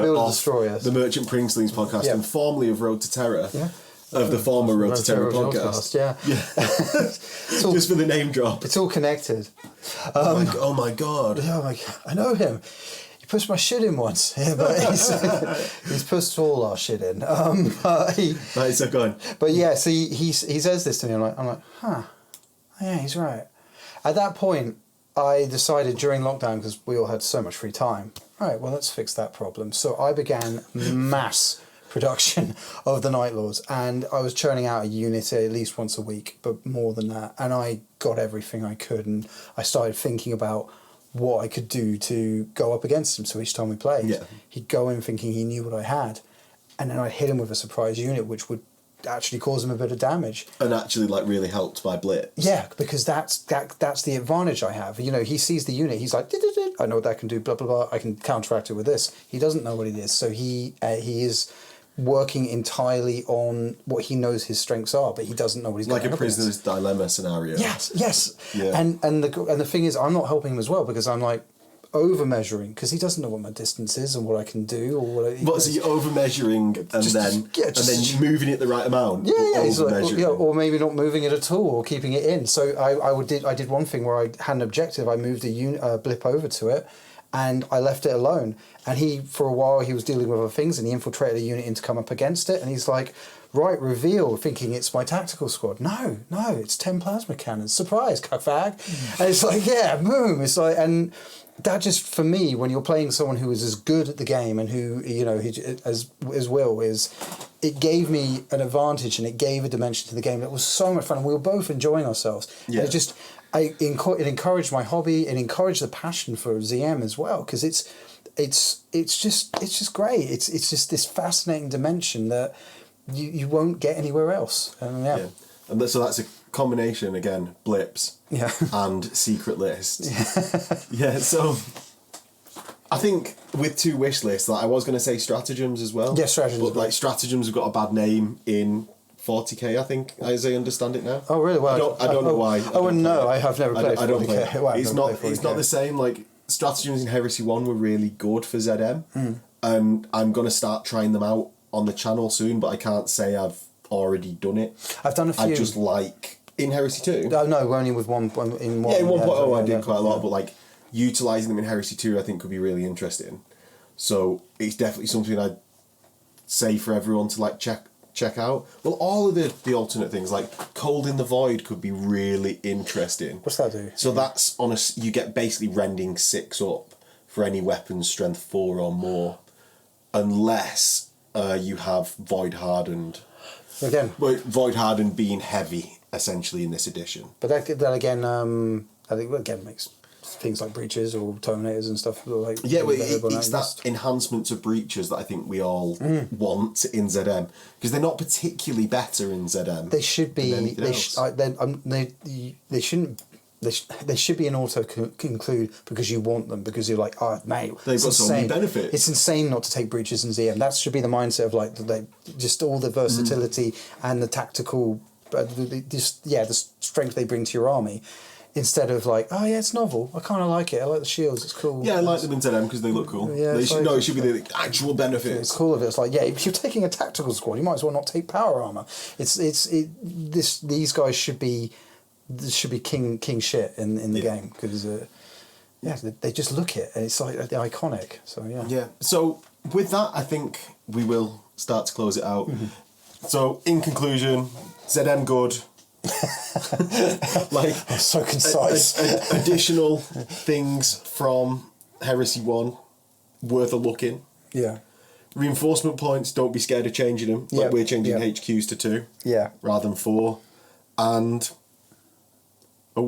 Speaker 1: the Merchant Pringslings podcast, and formerly of Road to Terror. Yeah. Of the former Road to Terror podcast.
Speaker 2: Yeah.
Speaker 1: Just for the name drop.
Speaker 2: It's all connected.
Speaker 1: Oh my God.
Speaker 2: Yeah, I know him. He pushed my shit in once. Yeah, but he's pushed all our shit in.
Speaker 1: Right, so go on.
Speaker 2: But yeah, so he says this to me. I'm like, huh. Yeah, he's right. At that point, I decided during lockdown, because we all had so much free time, right, well, let's fix that problem. So I began mass production of the Night Lords, and I was churning out a unit at least once a week, but more than that, and I got everything I could, and I started thinking about what I could do to go up against him. So each time we played, he'd go in thinking he knew what I had, and then I'd hit him with a surprise unit which would actually cause him a bit of damage,
Speaker 1: and actually like really helped by blips.
Speaker 2: Yeah, because that's the advantage I have. You know, he sees the unit, he's like, I know what that can do, blah blah blah, I can counteract it with this. He doesn't know what it is, so he is working entirely on what he knows his strengths are, but he doesn't know what he's
Speaker 1: like a prisoner's dilemma scenario.
Speaker 2: Yes.
Speaker 1: Yeah.
Speaker 2: And the thing is, I'm not helping him as well, because I'm like over measuring, because he doesn't know what my distance is and what I can do or what.
Speaker 1: But so you're over measuring and then moving it the right amount.
Speaker 2: Yeah, or maybe not moving it at all or keeping it in. So I did one thing where I had an objective. I moved a blip over to it, and I left it alone. And he, for a while, he was dealing with other things, and he infiltrated a unit in to come up against it. And he's like, right, reveal, thinking it's my tactical squad. No, it's 10 plasma cannons. Surprise, cuckfag. And it's like, yeah, boom. It's like, and that just, for me, when you're playing someone who is as good at the game and who, you know, as Will is, it gave me an advantage and it gave a dimension to the game that was so much fun, and we were both enjoying ourselves.
Speaker 1: Yeah.
Speaker 2: And it just, it encouraged my hobby, it encouraged the passion for ZM as well, because it's just great. It's just this fascinating dimension that you won't get anywhere else. And
Speaker 1: and so that's a combination again, blips, and secret lists. So I think with 2 wish lists, like I was going to say stratagems as well.
Speaker 2: Yeah, stratagems.
Speaker 1: But like stratagems have got a bad name in 40k, I think, as I understand it now.
Speaker 2: Oh really? Well,
Speaker 1: I don't know why.
Speaker 2: I have never played 40k.
Speaker 1: I don't play it.
Speaker 2: Well,
Speaker 1: it's not the same. Like stratagems in Heresy 1 were really good for ZM, and I'm going to start trying them out on the channel soon, but I can't say I've already done it.
Speaker 2: I've done a few.
Speaker 1: I just like in Heresy 2.
Speaker 2: Oh no, only with one in one.
Speaker 1: Yeah, in 1.0 I did quite a lot, but like utilising them in Heresy 2 I think could be really interesting. So it's definitely something I'd say for everyone to like check out. Well, all of the alternate things like Cold in the Void could be really interesting.
Speaker 2: What's that do?
Speaker 1: So that's you get basically rending 6 up for any weapon strength 4 or more, unless you have Void Hardened.
Speaker 2: Again,
Speaker 1: Void Hardened being heavy essentially in this edition.
Speaker 2: But that again, I think again makes things like breaches or terminators and stuff like.
Speaker 1: Yeah, well, it's that enhancement to breaches that I think we all want in ZM, because they're not particularly better in ZM.
Speaker 2: They should be. They shouldn't. They should be an auto conclude because you want them, because you're like, oh mate,
Speaker 1: they've got so many benefits.
Speaker 2: It's insane not to take breaches in ZM. That should be the mindset of like just all the versatility and the tactical, the strength they bring to your army, instead of like, oh yeah, it's novel. I kind of like it. I like the shields. It's cool.
Speaker 1: Yeah, I like them in ZM because they look cool. Yeah, it should be the actual benefits.
Speaker 2: It's cool of it. It's like, yeah, if you're taking a tactical squad, you might as well not take power armor. These guys should be. This should be king shit in the game, because they just look it and it's like they're iconic. So yeah.
Speaker 1: So with that, I think we will start to close it out. So in conclusion, ZM good. Like
Speaker 2: so concise.
Speaker 1: Additional things from Heresy 1 worth a look in.
Speaker 2: Yeah.
Speaker 1: Reinforcement points, don't be scared of changing them. Like we're changing HQs to 2.
Speaker 2: Yeah.
Speaker 1: Rather than 4. And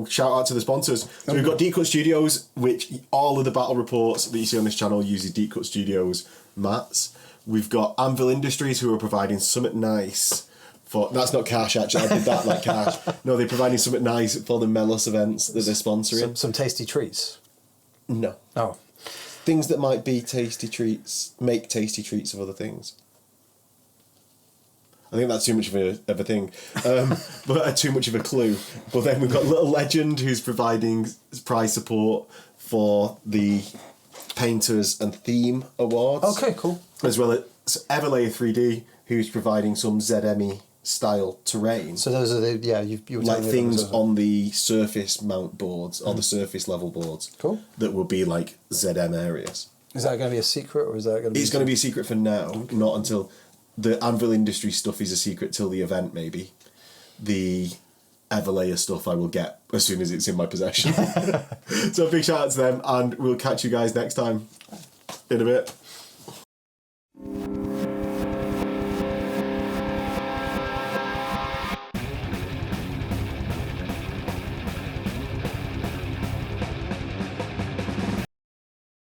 Speaker 1: shout out to the sponsors. So we've got Deep Cut Studios, which all of the battle reports that you see on this channel uses Deep Cut Studios mats. We've got Anvil Industries, who are providing something nice for... That's not cash, actually. I did that like cash. No, they're providing something nice for the Melos events that they're sponsoring.
Speaker 2: Some tasty treats?
Speaker 1: No.
Speaker 2: Oh.
Speaker 1: Things that might be tasty treats, make tasty treats of other things. I think that's too much of a thing, but too much of a clue. But then we've got Little Legend, who's providing prize support for the Painters and Theme Awards.
Speaker 2: Okay, cool.
Speaker 1: As well as Everlayer 3D, who's providing some ZME style terrain.
Speaker 2: So those are you were
Speaker 1: like things on the surface mount boards or the surface level boards.
Speaker 2: Cool.
Speaker 1: That will be like ZM areas.
Speaker 2: Is that going to be a secret, or is that going to be?
Speaker 1: It's going to be a secret for now, not until. The Anvil Industry stuff is a secret till the event, maybe. The Everlayer stuff I will get as soon as it's in my possession. So big shout out to them, and we'll catch you guys next time. In a bit.